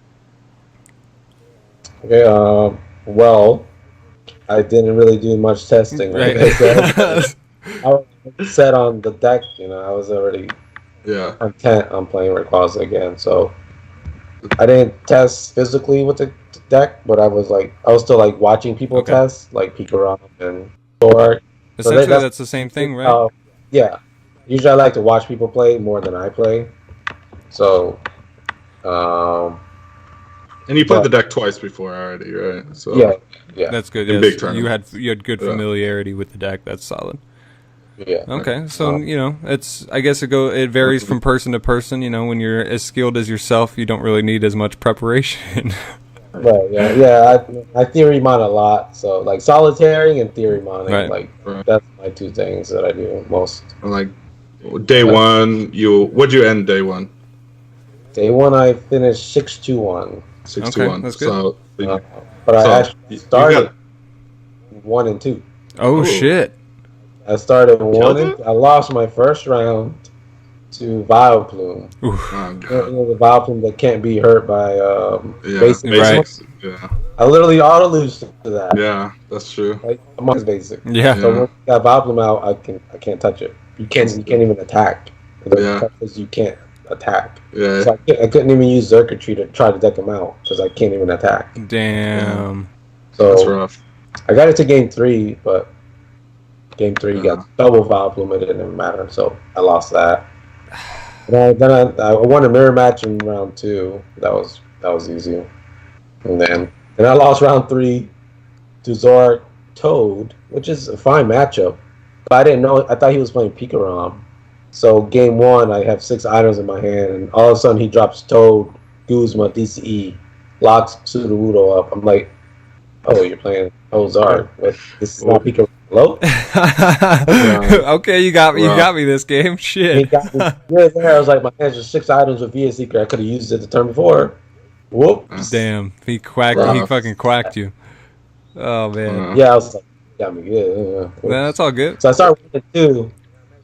S2: Okay. Well, I didn't really do much testing. Right. I was set on the deck. I was already
S3: yeah.
S2: intent on playing Rayquaza again, so I didn't test physically with the deck, but I was still like watching people test, like Pikarom and Thor.
S1: Essentially, that's the same thing, right?
S2: Yeah. Usually, I like to watch people play more than I play. So,
S3: And you played the deck twice before already, right? So
S2: yeah,
S1: That's good.
S3: In
S1: Yes.
S3: big tournaments.
S1: You had good familiarity with the deck. That's solid.
S2: yeah.
S1: Okay, so it's I guess it varies from person to person. When you're as skilled as yourself, you don't really need as much preparation.
S2: Right, yeah. I theory mine a lot. So, like solitaire and theory mining,
S1: Right.
S2: That's my two things that I do most.
S3: And like day one, what'd you end day one?
S2: Day one, I finished 6-2-1.
S3: 6-1.
S1: that's good.
S3: So,
S2: But
S3: so
S2: I actually started 1 and 2.
S1: Oh
S3: Ooh.
S1: shit!
S2: I started
S3: Killed
S2: 1
S3: it?
S2: and I lost my first round to Vileplume.
S1: Oof.
S2: The Vileplume that can't be hurt by basic.
S3: basics. Yeah,
S2: I literally auto lose to that.
S3: yeah, that's true.
S2: Like, I'm on basic.
S1: Yeah.
S2: So when I got Vileplume out, I can't touch it. You can't even attack.
S3: Yeah.
S2: Because you can't attack.
S3: Yeah,
S2: So I couldn't even use Circuitry to try to deck him out because I can't even attack.
S1: Damn.
S3: that's
S2: So
S3: rough.
S2: I got it to game 3, but game 3 got double Vileplume. It didn't matter, so I lost that. And then I won a mirror match in round 2. That was easy. And then I lost round 3 to Zord Toad, which is a fine matchup. But I didn't know. I thought he was playing Pikarom. So game 1, I have 6 items in my hand, and all of a sudden he drops Toad, Guzma, DCE, locks Sudowoodo up. I'm like, oh, you're playing Zord. But this is not Pikarom. Hello?
S1: Okay, you got me. You got me this game.
S2: He
S1: Shit.
S2: got me. Yeah, there. I was like, my hands just 6 items with VS Secret. I could have used it the turn before. Whoops.
S1: Damn. He quacked.
S3: Rough.
S1: He fucking quacked you. Oh man.
S2: Yeah, I was like, got me good.
S1: Man, that's all good.
S2: So I started with 2,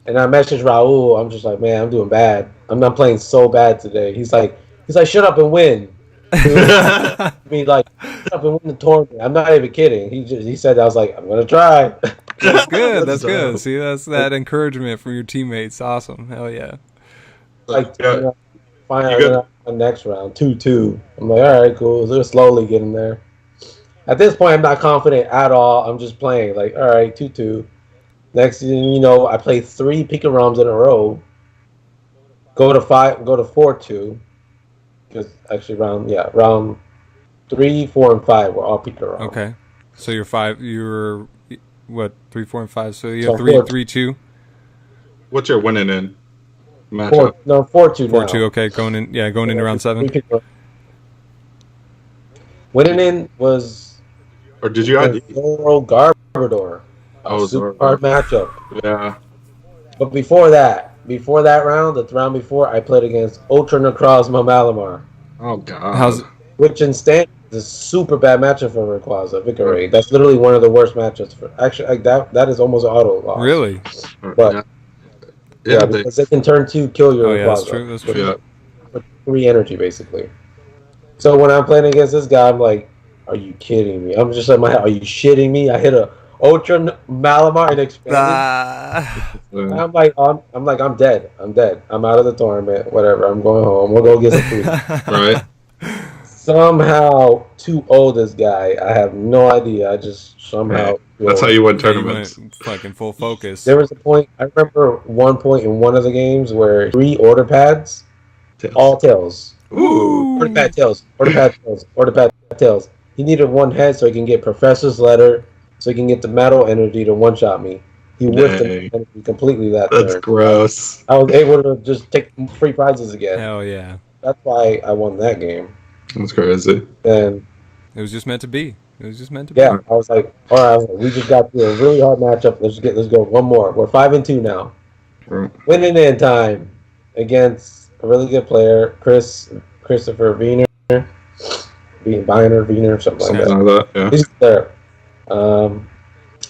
S2: and I messaged Raul. I'm just like, man, I'm doing bad. I'm not playing so bad today. He's like, shut up and win. I mean, like, shut up and win the tournament. I'm not even kidding. He said that. I was like, I'm gonna try.
S1: That's good. That's good. See, that's that encouragement from your teammates. Awesome. Hell yeah.
S2: Like,
S3: Yeah.
S2: Finally, next round, 2-2. I'm like, all right, cool. So they're slowly getting there. At this point, I'm not confident at all. I'm just playing like, all right, 2-2. Next thing you know, I play 3 Pika ROMs in a row. Go to 4-2. Because actually, round 3, 4, and 5 were all Pika ROMs.
S1: Okay, so you're what 3, 4, and 5. So you have 3-2.
S3: What's your winning in matchup?
S2: 4-2 now.
S1: 4-2. Okay, going into round 7.
S2: Winning in was.
S3: Or did you ID?
S2: Zoro Garbodor. Super hard matchup.
S3: Yeah.
S2: But before that round, the round before, I played against Ultra Necrozma Malamar.
S3: Oh god.
S2: Which in stand is a super bad matchup for Rayquaza, Victory. That's literally one of the worst matchups for. Actually, like that is almost an auto loss.
S1: Really?
S2: But because they can turn 2, kill your Rayquaza.
S1: That's true.
S2: With 3 energy basically. So when I'm playing against this guy, I'm like, "Are you kidding me?" I'm just in my head, "Are you shitting me?" I hit a Ultra Malamar and expanded. I'm dead. I'm out of the tournament. Whatever. I'm going home. We'll go get some food.
S3: Right.
S2: Somehow 2-0 this guy. I have no idea. I just somehow.
S3: That's how you win tournaments.
S1: You went fucking full focus.
S2: There was a point. I remember one point in one of the games where 3 order pads, all tails.
S3: Ooh.
S2: Order pad tails. He needed 1 head so he can get Professor's Letter. So he can get the metal energy to one-shot me. He whiffed the energy completely that turn.
S3: That's gross.
S2: I was able to just take free prizes again.
S1: Hell yeah.
S2: That's why I won that game.
S3: That's crazy.
S2: And
S1: it was just meant to be.
S2: Yeah, I was like, all right, we just got through a really hard matchup. Let's go one more. We're 5-2 now.
S3: Right.
S2: Winning in time against a really good player, Christopher Wiener, something like that.
S3: Yeah.
S2: He's there.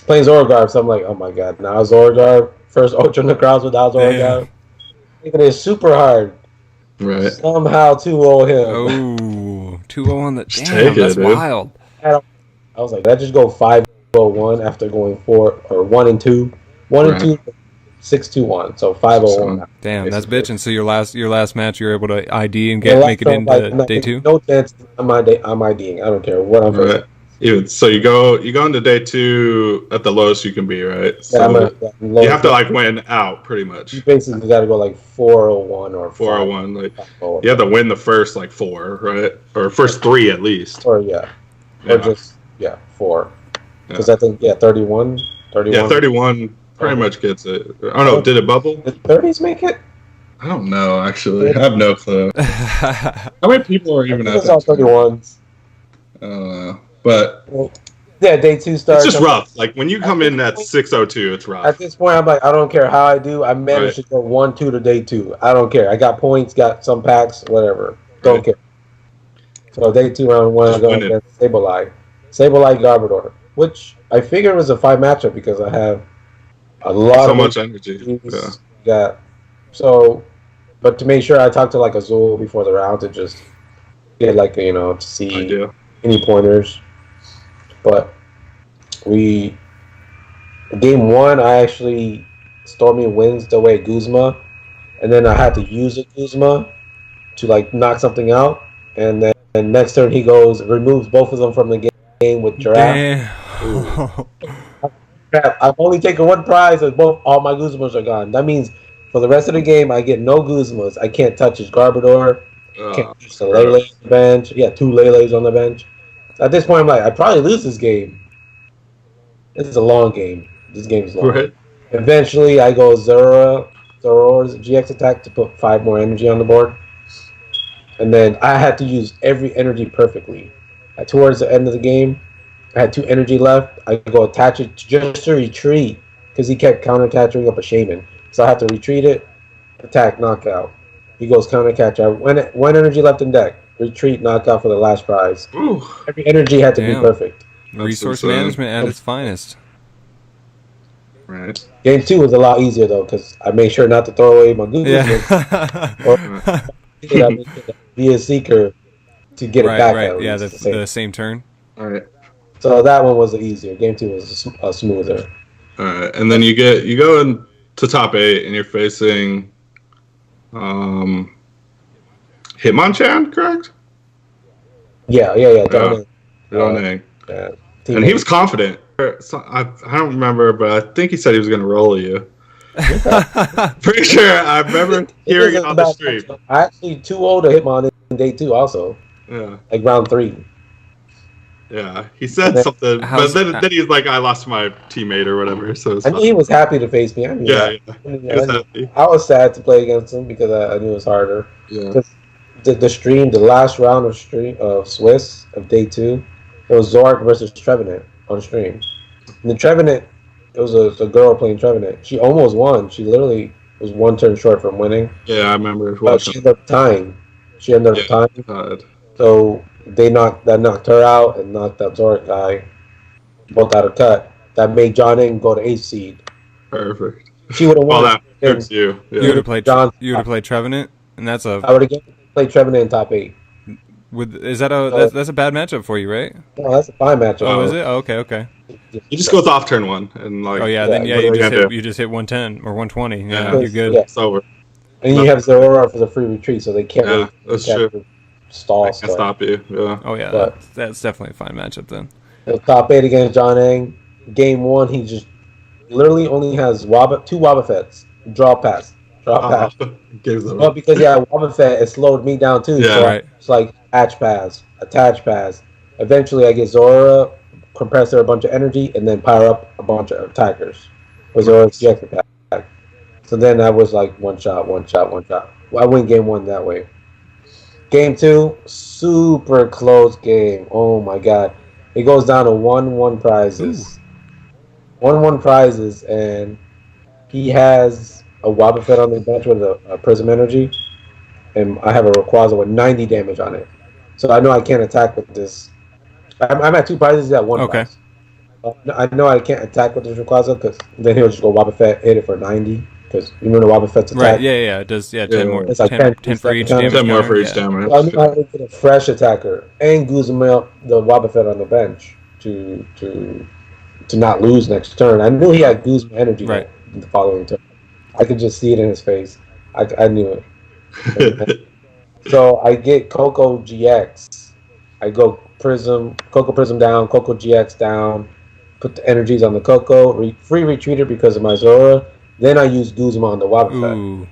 S2: Playing Zorogarb, so I'm like, oh my god, now Zorogarb, first Ultra Necrozma without Zorogarb. Making it super hard.
S3: Right.
S2: Somehow 2-0 him.
S1: Oh, 2-0 on the damn, that's wild.
S2: I was like, did I just go 5-0-1 after going 1-2? 1-2, 6-2-1, so 5-0-1.
S1: Damn, that's bitching. So your last match, you're able to ID and make it into day 2?
S2: No chance I'm IDing. I don't care what I'm
S3: right. So you go into day 2 at the lowest you can be, right? So you have to win out pretty much.
S2: You basically got to go 4-0-1 or
S3: 4-0-1. You have to win the first 4, right? Or first 3 at least.
S2: Or or just 4. Because I think 31.
S3: Yeah, 31 pretty much gets it. Oh no, did it bubble?
S2: Did 30s make it?
S3: I don't know actually. I have no clue. How many people are even at that?
S2: It's all 31s.
S3: I don't know. But
S2: day 2 starts.
S3: It's just rough. When you come in at 6:02, it's rough.
S2: At this point, I'm like, I don't care how I do. I managed to go 1-2 to day 2. I don't care. I got points, got some packs, whatever. Don't care. So day 2, round 1, I go against Sableye Garbodor, which I figured was a 5 matchup because I have a lot of
S3: much energy.
S2: Yeah. But to make sure, I talked to Azul before the round to just get to see any pointers. But game 1, I actually Stormy wins the way Guzma, and then I had to use a Guzma to knock something out, and then next turn he removes both of them from the game with Giraffe. I've only taken 1 prize, and all my Guzmas are gone. That means for the rest of the game, I get no Guzmas. I can't touch his Garbodor. Can't touch the Lele on the bench. Yeah, 2 Leles on the bench. At this point, I'm like, I probably lose this game. This is a long game. This game is long.
S3: Right.
S2: Eventually, I go Zoroark's GX attack to put 5 more energy on the board. And then I had to use every energy perfectly. Towards the end of the game, I had 2 energy left. I go attach it just to retreat because he kept counter-catching up a Shaman. So I have to retreat it, attack, knockout. He goes counter-catch. I one energy left in deck. Retreat, knockout for the last prize.
S3: Ooh.
S2: Every energy had to be perfect.
S1: Resource management at its finest.
S3: Right.
S2: Game 2 was a lot easier though because I made sure not to throw away my Google or be a seeker to get it back.
S1: Right. Yeah, the same turn.
S3: All right.
S2: So that one was easier. Game 2 was smoother.
S3: All right, and then you go into top 8 and you're facing Hitmonchan, correct?
S2: Yeah. John
S3: Eng.
S2: Yeah.
S3: And he was confident. So, I don't remember, but I think he said he was going to roll you. Pretty sure I remember hearing it on the stream.
S2: I actually 2-0 to Hitmon in day 2 also.
S3: Yeah.
S2: Like round 3.
S3: Yeah, he said something, but then he's like, I lost my teammate or whatever. So
S2: I knew he was happy to face me.
S3: He was happy.
S2: I was sad to play against him because I knew it was harder.
S3: Yeah.
S2: The last round of Swiss of day 2, it was Zork versus Trevenant on stream. And the Trevenant, it was a girl playing Trevenant. She almost won. She literally was one turn short from winning.
S3: Yeah, I remember.
S2: But she ended up tying. So they knocked her out and knocked that Zork guy both out of cut. That made John Ing go to 8th seed.
S3: Perfect.
S2: She would have won.
S3: Well, that hurts you. Yeah.
S1: You would have played Trevenant, and that's a.
S2: I would have played Trevenant in top 8.
S1: That's a bad matchup for you, right?
S2: No, that's a fine matchup.
S1: Oh, is it? Oh, okay.
S3: He just goes off turn 1 and like.
S1: Oh yeah, then you just hit 110 or 120. Yeah, you're good.
S2: Yeah.
S3: It's over.
S2: And you have Zerora for the free retreat, so they can't.
S3: Yeah, that's true.
S2: Stall.
S3: I can't stop you. Yeah.
S1: Oh yeah, that's definitely a fine matchup then.
S2: Top 8 against John Ing. Game 1, he just literally only has two Wobbuffets. Draw pass. Well, because Wobbuffet, it slowed me down too.
S3: Yeah,
S2: so
S3: right.
S2: It's like attach pass. Eventually, I get Zora, compress her a bunch of energy, and then power up a bunch of attackers with Zora's GX attack. So then I was like one shot. Well, I win game 1 that way. Game 2, super close game. Oh my god. It goes down to 1-1 prizes. 1-1 prizes, and he has a Wobbuffet on the bench with a Prism Energy, and I have a Rayquaza with 90 damage on it. So I know I can't attack with this. I'm at 2 prizes at 1 prize. I know I can't attack with this Rayquaza because then he'll just go Wobbuffet, hit it for 90. Because you know the Wobbuffet's attack.
S1: Right, yeah. It does, 10 more.
S2: It's like 10
S1: for each damage.
S3: 10 more for each damage.
S2: So I knew how to get a fresh attacker and Guzman the Wobbuffet on the bench to not lose next turn. I knew he had Guzman energy the following turn. I could just see it in his face. I knew it. So I get Coco GX. I go Coco Prism down, Coco GX down, put the energies on the Coco, free retreater because of my Zora. Then I use Guzman on the Wobbuffet.
S1: Ooh.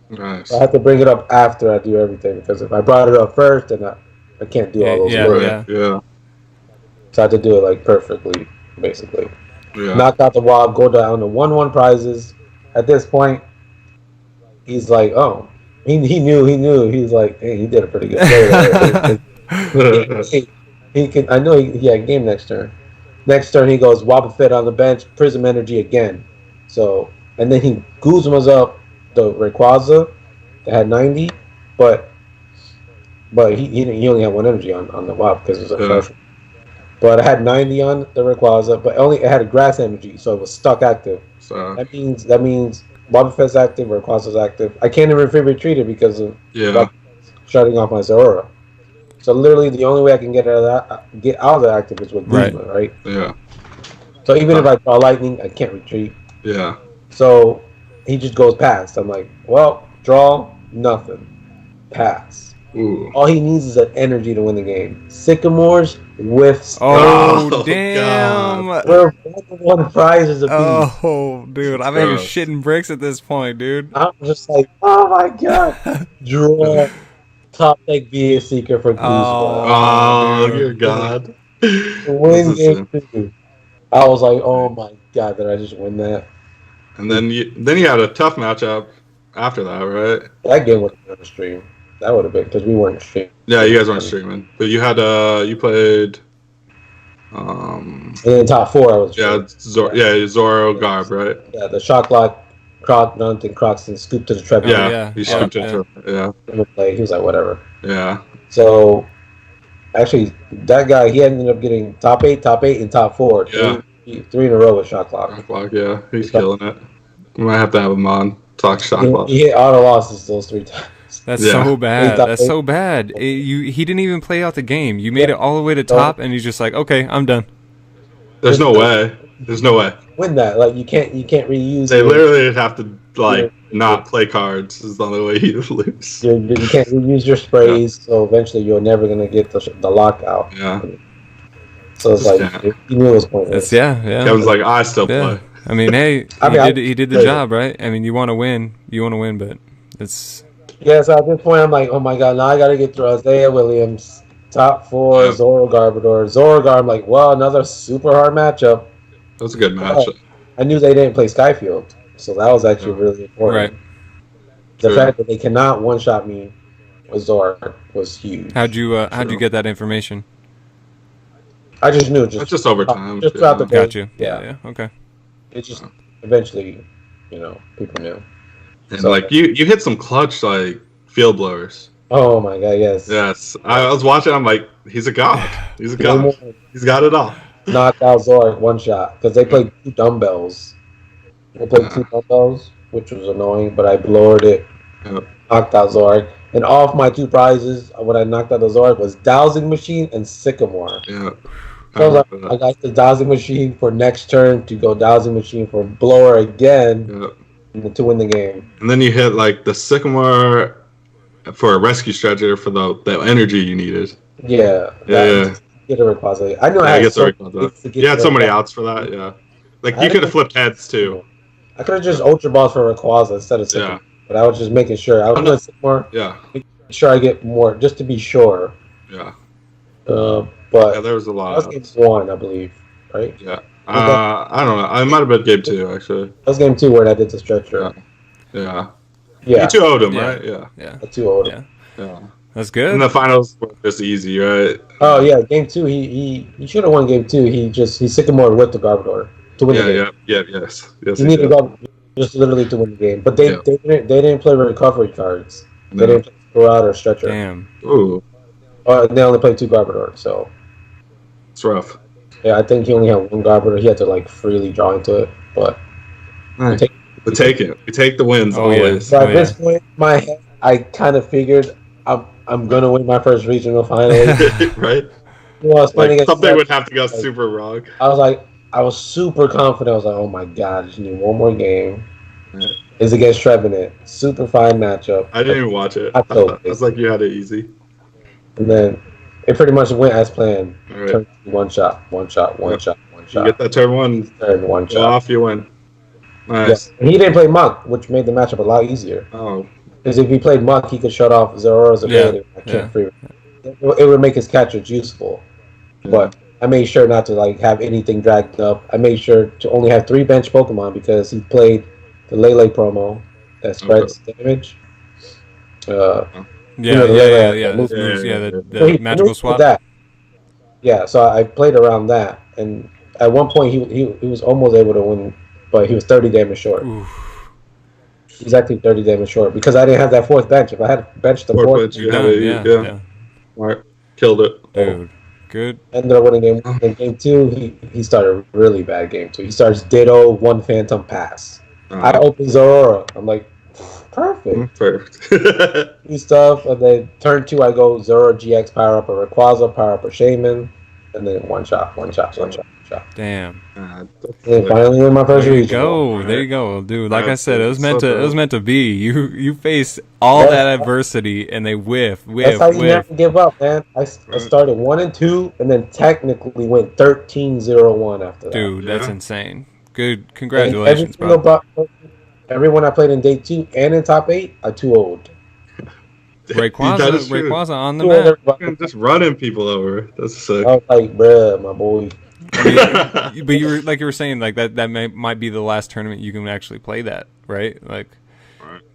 S3: Nice.
S2: I have to bring it up after I do everything because if I brought it up first, then I can't do all those words.
S3: Yeah.
S2: So I have to do it like perfectly, basically.
S3: Yeah.
S2: Knock out the Wob, go down to 1-1 prizes. At this point, he's like, oh, he knew. He's like, hey, he did a pretty good play. I know he had a game next turn. Next turn, he goes Wobbuffet on the bench, Prism Energy again. So, and then he Guzman's up the Rayquaza that had 90, but he only had 1 energy on the Wob because it was a fresh one. But I had 90 on the Rayquaza, but it had a grass energy, so it was stuck active. So that means Wobbuffet's active, Rayquaza's active. I can't even free retreat it because of shutting off my Zora. So literally, the only way I can get out of that active is with Guzman, right?
S3: Yeah.
S2: So even if I draw lightning, I can't retreat.
S3: Yeah.
S2: So he just goes past. I'm like, well, draw, nothing. Pass.
S3: Ooh.
S2: All he needs is an energy to win the game. Sycamores with
S1: Oh, damn.
S2: We're 1-1 prizes apiece.
S1: Oh, dude. I'm even shitting bricks at this point, dude.
S2: I'm just like, oh my god. Draw. Top deck VA Seeker for Guzman.
S3: Oh, dear God.
S2: Win game 2. I was like, oh my god, did I just win that?
S3: And then you had a tough matchup after that, right?
S2: That game wasn't on the stream. That would have been because we weren't streaming.
S3: Yeah, you guys weren't streaming, but you had you played.
S2: And then top 4, I was.
S3: Zoro Garb, right?
S2: Yeah, the Shock Lock, Croc-Nunt, and Croxton scooped to the Trevor.
S3: He scooped into
S2: He was like, whatever.
S3: Yeah.
S2: So, actually, that guy, he ended up getting top 8, and top 4.
S3: Yeah.
S2: 3 in a row with Shock Lock.
S3: Shock Lock, yeah. He's killing it. We might have to have him on. Talk Shock Lock.
S2: He hit auto losses those 3 times.
S1: That's so bad. That's so bad. He didn't even play out the game. You made it all the way to top, and he's just like, okay, I'm done.
S3: There's no way. There's no way.
S2: Win that. Like you can't reuse.
S3: They literally have to like not play cards is the only way you lose.
S2: You can't use your sprays, so eventually you're never gonna get the lockout.
S3: Yeah.
S2: So it's like you knew it was pointless.
S1: Yeah.
S3: Kevin's like, I still play.
S1: I mean, hey, he did the job, right? I mean, you want to win, but it's.
S2: Yeah, so at this point, I'm like, oh my god, now I gotta get through Isaiah Williams, top 4, Zoro Garbodor. I'm like, well, another super hard matchup.
S3: That was a good matchup.
S2: I knew they didn't play Skyfield, so that was actually really important.
S1: Right.
S2: The fact that they cannot one-shot me with Zoro was huge.
S1: How'd you get that information?
S2: I just knew.
S3: Just over time.
S2: Just throughout the day.
S1: Got you. Yeah. Okay.
S2: It just eventually, people knew.
S3: And like you hit some clutch like field blowers.
S2: Oh my god, yes.
S3: Yes. I was watching, I'm like, he's a god. He's a god. He's got it all.
S2: Knocked out Zoro one shot. Because they played 2 dumbbells. They played 2 dumbbells, which was annoying, but I lowered it. Knocked out Zoro. And all of my 2 prizes when I knocked out the Zoro was Dowsing Machine and Sycamore.
S3: Yeah.
S2: So I got the Dowsing Machine for next turn to go Dowsing Machine for Blower again to win the game.
S3: And then you hit like the Sycamore for a rescue stretcher for the energy you needed.
S2: Yeah. Get a Rayquaza. I know I had
S3: you had so many outs for that, yeah. Like you could have flipped heads too.
S2: I could have just Ultra Balls for Rayquaza instead of Sycamore. But I was just making sure. I was doing Sycamore.
S3: Yeah.
S2: Making sure I get more, just to be sure.
S3: Yeah.
S2: But
S3: there was a lot.
S2: That was game 1, I believe, right?
S3: Yeah. I don't know. I might have been game 2 actually.
S2: That was game 2 where I did the stretcher.
S3: Yeah.
S2: You
S3: 2-0'd him, right? Yeah.
S2: I 2-0'd him.
S3: Yeah.
S1: That's good.
S3: And the finals were just easy, right?
S2: Oh yeah, game 2. He should have won game 2. He Sycamore with the Garbodor to win the game.
S3: Yes.
S2: He needed Garbodor just literally to win the game. But they didn't play recovery cards. They didn't play throw out or stretcher.
S1: Damn.
S3: Ooh.
S2: They only played 2 Garbodor, so
S3: it's rough.
S2: Yeah, I think he only had 1 Garbodor. He had to like freely draw into it, but
S3: we take it. We take the wins always.
S2: So at this point, I kind of figured I'm gonna win my first regional final.
S3: Right? Something would have to go super wrong.
S2: I was super confident. I was like, oh my god, I just need 1 more game. It's against Trevenant. Super fine matchup.
S3: I didn't even watch it. I was like, you had it easy.
S2: And then it pretty much went as planned.
S3: Right.
S2: Turn 1 shot.
S3: You get that turn 1.
S2: Turn 1 shot.
S3: Off, you win. Nice.
S2: Yeah. And he didn't play Muck, which made the matchup a lot easier.
S3: Oh.
S2: Because if he played Muck, he could shut off Zoro's ability. It would make his catchers useful. Yeah. But I made sure not to like have anything dragged up. I made sure to only have 3 bench Pokemon because he played the Lele promo that spreads damage.
S1: The magical swap.
S2: That. Yeah, so I played around that, and at one point he was almost able to win, but he was 30 damage short.
S1: Oof.
S2: He's actually 30 damage short because I didn't have that 4th bench. If I had benched the 4th,
S3: yeah. Right. Killed it.
S1: Dude, good.
S2: Ended up winning game 1. In game 2, he started a really bad game 2. He starts Ditto, 1 Phantom Pass. I open Zorora. I'm like, perfect. New stuff, and then turn 2, I go Zoro GX, power up a Rayquaza, power up a Shaman, and then one shot.
S1: Damn.
S2: And finally in my first
S1: regional. There you go, dude. Like I said, it was meant to be. You face all that adversity, and they whiff.
S2: That's how you never give up, man. I started 1 and 2, and then technically went 13-0-1 after that.
S1: Dude, that's insane. Good, congratulations, bro.
S2: Everyone I played in day 2 and in top 8, I 2-0'd.
S1: Rayquaza on the map.
S3: Just running people over. That's sick.
S2: I was like, bruh, my boy.
S1: But you were saying like that might be the last tournament you can actually play that, right? Like,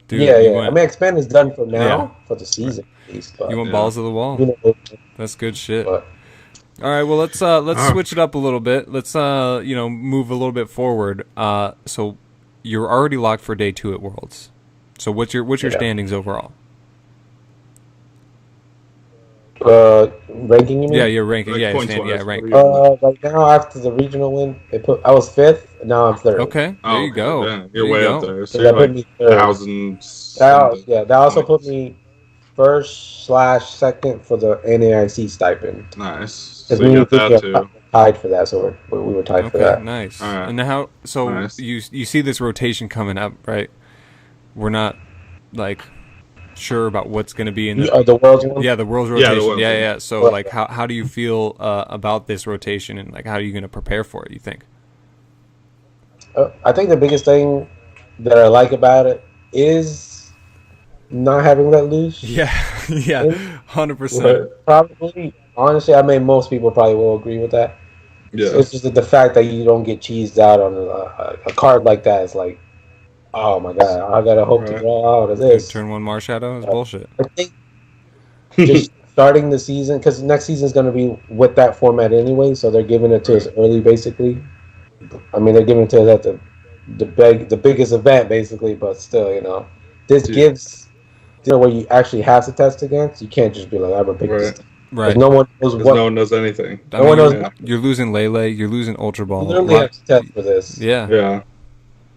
S1: dude,
S2: yeah. I mean, expand is done for now for the season. At least, but,
S1: you want balls of the wall? That's good shit.
S2: But,
S1: all right, well let's switch it up a little bit. Let's move a little bit forward. So you're already locked for day 2 at Worlds. So what's your standings overall?
S2: Ranking, you mean?
S1: Yeah, your ranking. Ranking.
S2: Right now after the regional win, I was 5th, and now I'm 3rd.
S1: Okay, there you go.
S3: Yeah, you're way up there. So
S2: that put me 3rd.
S3: Thousands.
S2: That also put me 1st/2nd for the NAIC stipend.
S3: Nice. So you got that too.
S2: Tied for that, so we were tied for that.
S1: Nice.
S3: Right.
S1: And how? So you see this rotation coming up, right? we're not like sure about what's going to be in
S2: the world's one?
S1: Yeah, the world's rotation. Yeah. So like, how do you feel about this rotation, and like, how are you going to prepare for it? You think?
S2: I think the biggest thing that I like about it is not having let loose.
S1: Yeah, 100%.
S2: Probably, honestly, I mean, most people probably will agree with that.
S3: Yeah.
S2: So it's just the fact that you don't get cheesed out on a card like that is like, oh my god, I gotta hope to draw out of this.
S1: Turn 1 Marshadow is bullshit.
S2: I think just starting the season, because next season is going to be with that format anyway, so they're giving it to us early, basically. I mean, they're giving it to us at the biggest event, basically, but still, this gives where you actually have to test against. You can't just be like, I'm gonna pick this.
S1: Right.
S2: No one knows what.
S3: No one knows anything.
S1: No one knows. You're losing Lele. You're losing Ultra Ball.
S2: You literally have to test for this.
S1: Yeah.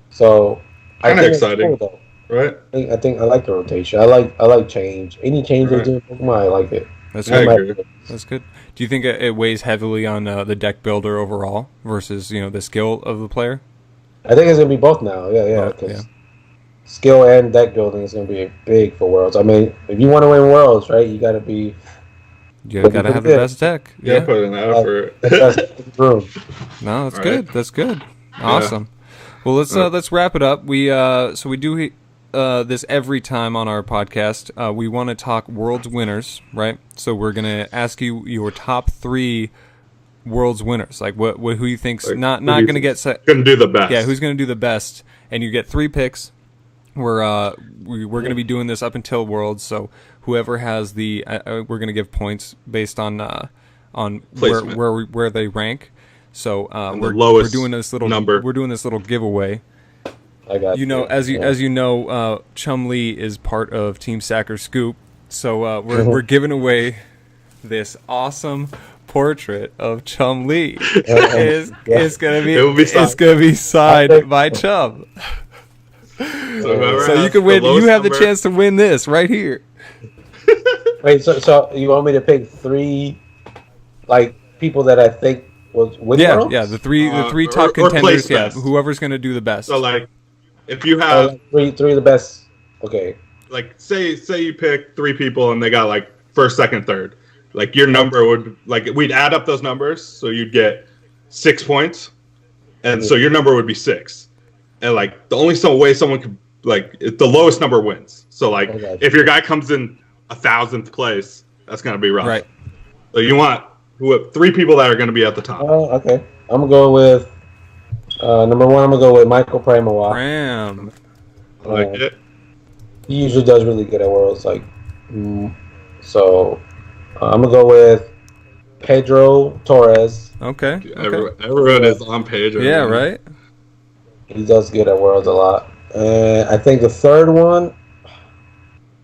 S2: So
S3: kind of exciting,
S2: cool,
S3: right?
S2: I think I like the rotation. I like change. Any change they do in Pokemon, I like it.
S1: That's good. That's good. Do you think it weighs heavily on the deck builder overall versus the skill of the player?
S2: I think it's gonna be both now. Yeah. Skill and deck building is gonna be big for Worlds. I mean, if you want to win Worlds, right, you gotta be.
S1: You gotta have the best deck.
S3: Yeah, put in the effort.
S1: No, that's good. That's good. Awesome. Well, let's wrap it up. We do this every time on our podcast. We want to talk World's winners, right? So we're gonna ask you your top 3 World's winners. Like who you think's not gonna get set.
S3: Gonna do the best.
S1: Yeah, who's gonna do the best? And you get 3 picks. We're gonna be doing this up until Worlds. So whoever has we're gonna give points based on where they rank. So we're doing this little number. We're doing this little giveaway.
S2: I got
S1: as you know, Chum Lee is part of Team Sacker Scoop. So we're giving away this awesome portrait of Chum Lee. It's gonna be signed by Chum. So you can win. You have the chance to win this right here.
S2: Wait, so you want me to pick 3 people that I think will win?
S1: Yeah, the three top contenders. Yeah, whoever's going to do the best.
S3: So if you have
S2: three of the best, okay.
S3: Say you pick 3 people and they got first, second, third. Your number would we'd add up those numbers, so you'd get 6 points, and so your number would be 6. And the only way someone could the lowest number wins. So if your guy comes in 1,000th place, that's gonna be rough.
S1: Right.
S3: So you want 3 people that are gonna be at the top.
S2: Oh, okay. I'm gonna go with number 1. I'm gonna go with Michael Pramawa.
S1: Pram.
S3: I like it.
S2: He usually does really good at Worlds. So I'm gonna go with Pedro Torres.
S1: Okay.
S3: Everyone is on Pedro.
S1: Yeah. Right.
S2: He does good at Worlds a lot. And I think the third one...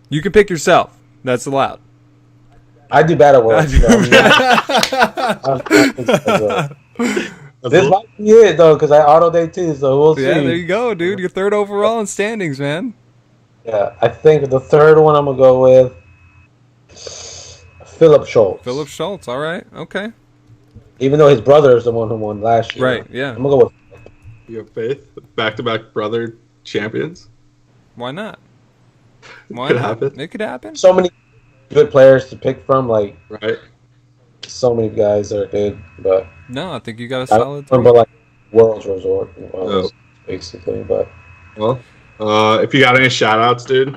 S1: You can pick yourself. That's allowed.
S2: I do bad at Worlds. This might be it, though, because I auto-day too, so we'll see.
S1: Yeah, there you go, dude. You're 3rd overall in standings, man.
S2: Yeah, I think the third one I'm going to go with Philip Schultz.
S1: Philip Schultz, all right. Okay.
S2: Even though his brother is the one who won last year.
S1: Right, yeah.
S2: I'm going to go with
S3: You have faith? Back-to-back brother champions?
S1: Why not?
S3: Happen.
S1: It could happen.
S2: So many good players to pick from,
S3: right.
S2: So many guys that are good, but
S1: no, I think you got a solid.
S2: I remember World's Resort, basically. But
S3: if you got any shout-outs, dude,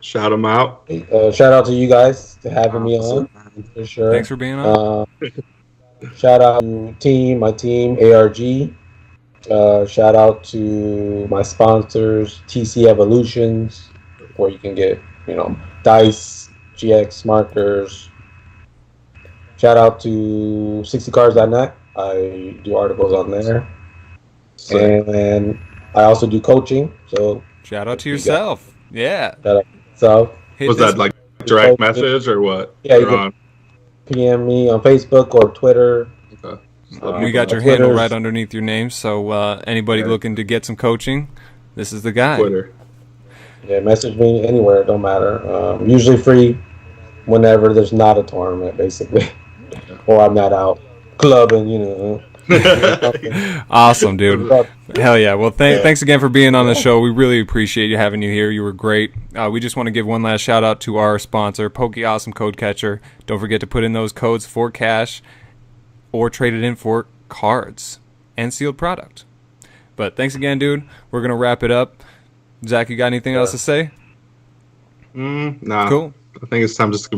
S3: shout them out.
S2: Shout out to you guys for having me on, for sure.
S1: Thanks for being on.
S2: Shout out to my team, ARG. Shout out to my sponsors, TC Evolutions, where you can get, dice, GX markers. Shout out to 60cards.net. I do articles on there. And I also do coaching. So
S1: shout out to yourself. Yeah.
S2: Shout out to yourself.
S3: Was that direct message or what?
S2: Yeah, you can PM me on Facebook or Twitter.
S3: Okay.
S1: We got your handle right underneath your name, so anybody looking to get some coaching, this is the guy.
S3: Twitter.
S2: Yeah, message me anywhere, don't matter. Usually free whenever there's not a tournament, basically. Or I'm not out clubbing,
S1: Awesome, dude. Hell yeah. Well, thanks again for being on the show. We really appreciate you having you here. You were great. We just want to give one last shout out to our sponsor, Poke Awesome Code Catcher. Don't forget to put in those codes for cash or trade it in for cards and sealed product. But thanks again, dude. We're going to wrap it up. Zach, you got anything else to say?
S4: Nah.
S1: Cool.
S4: I think it's time just to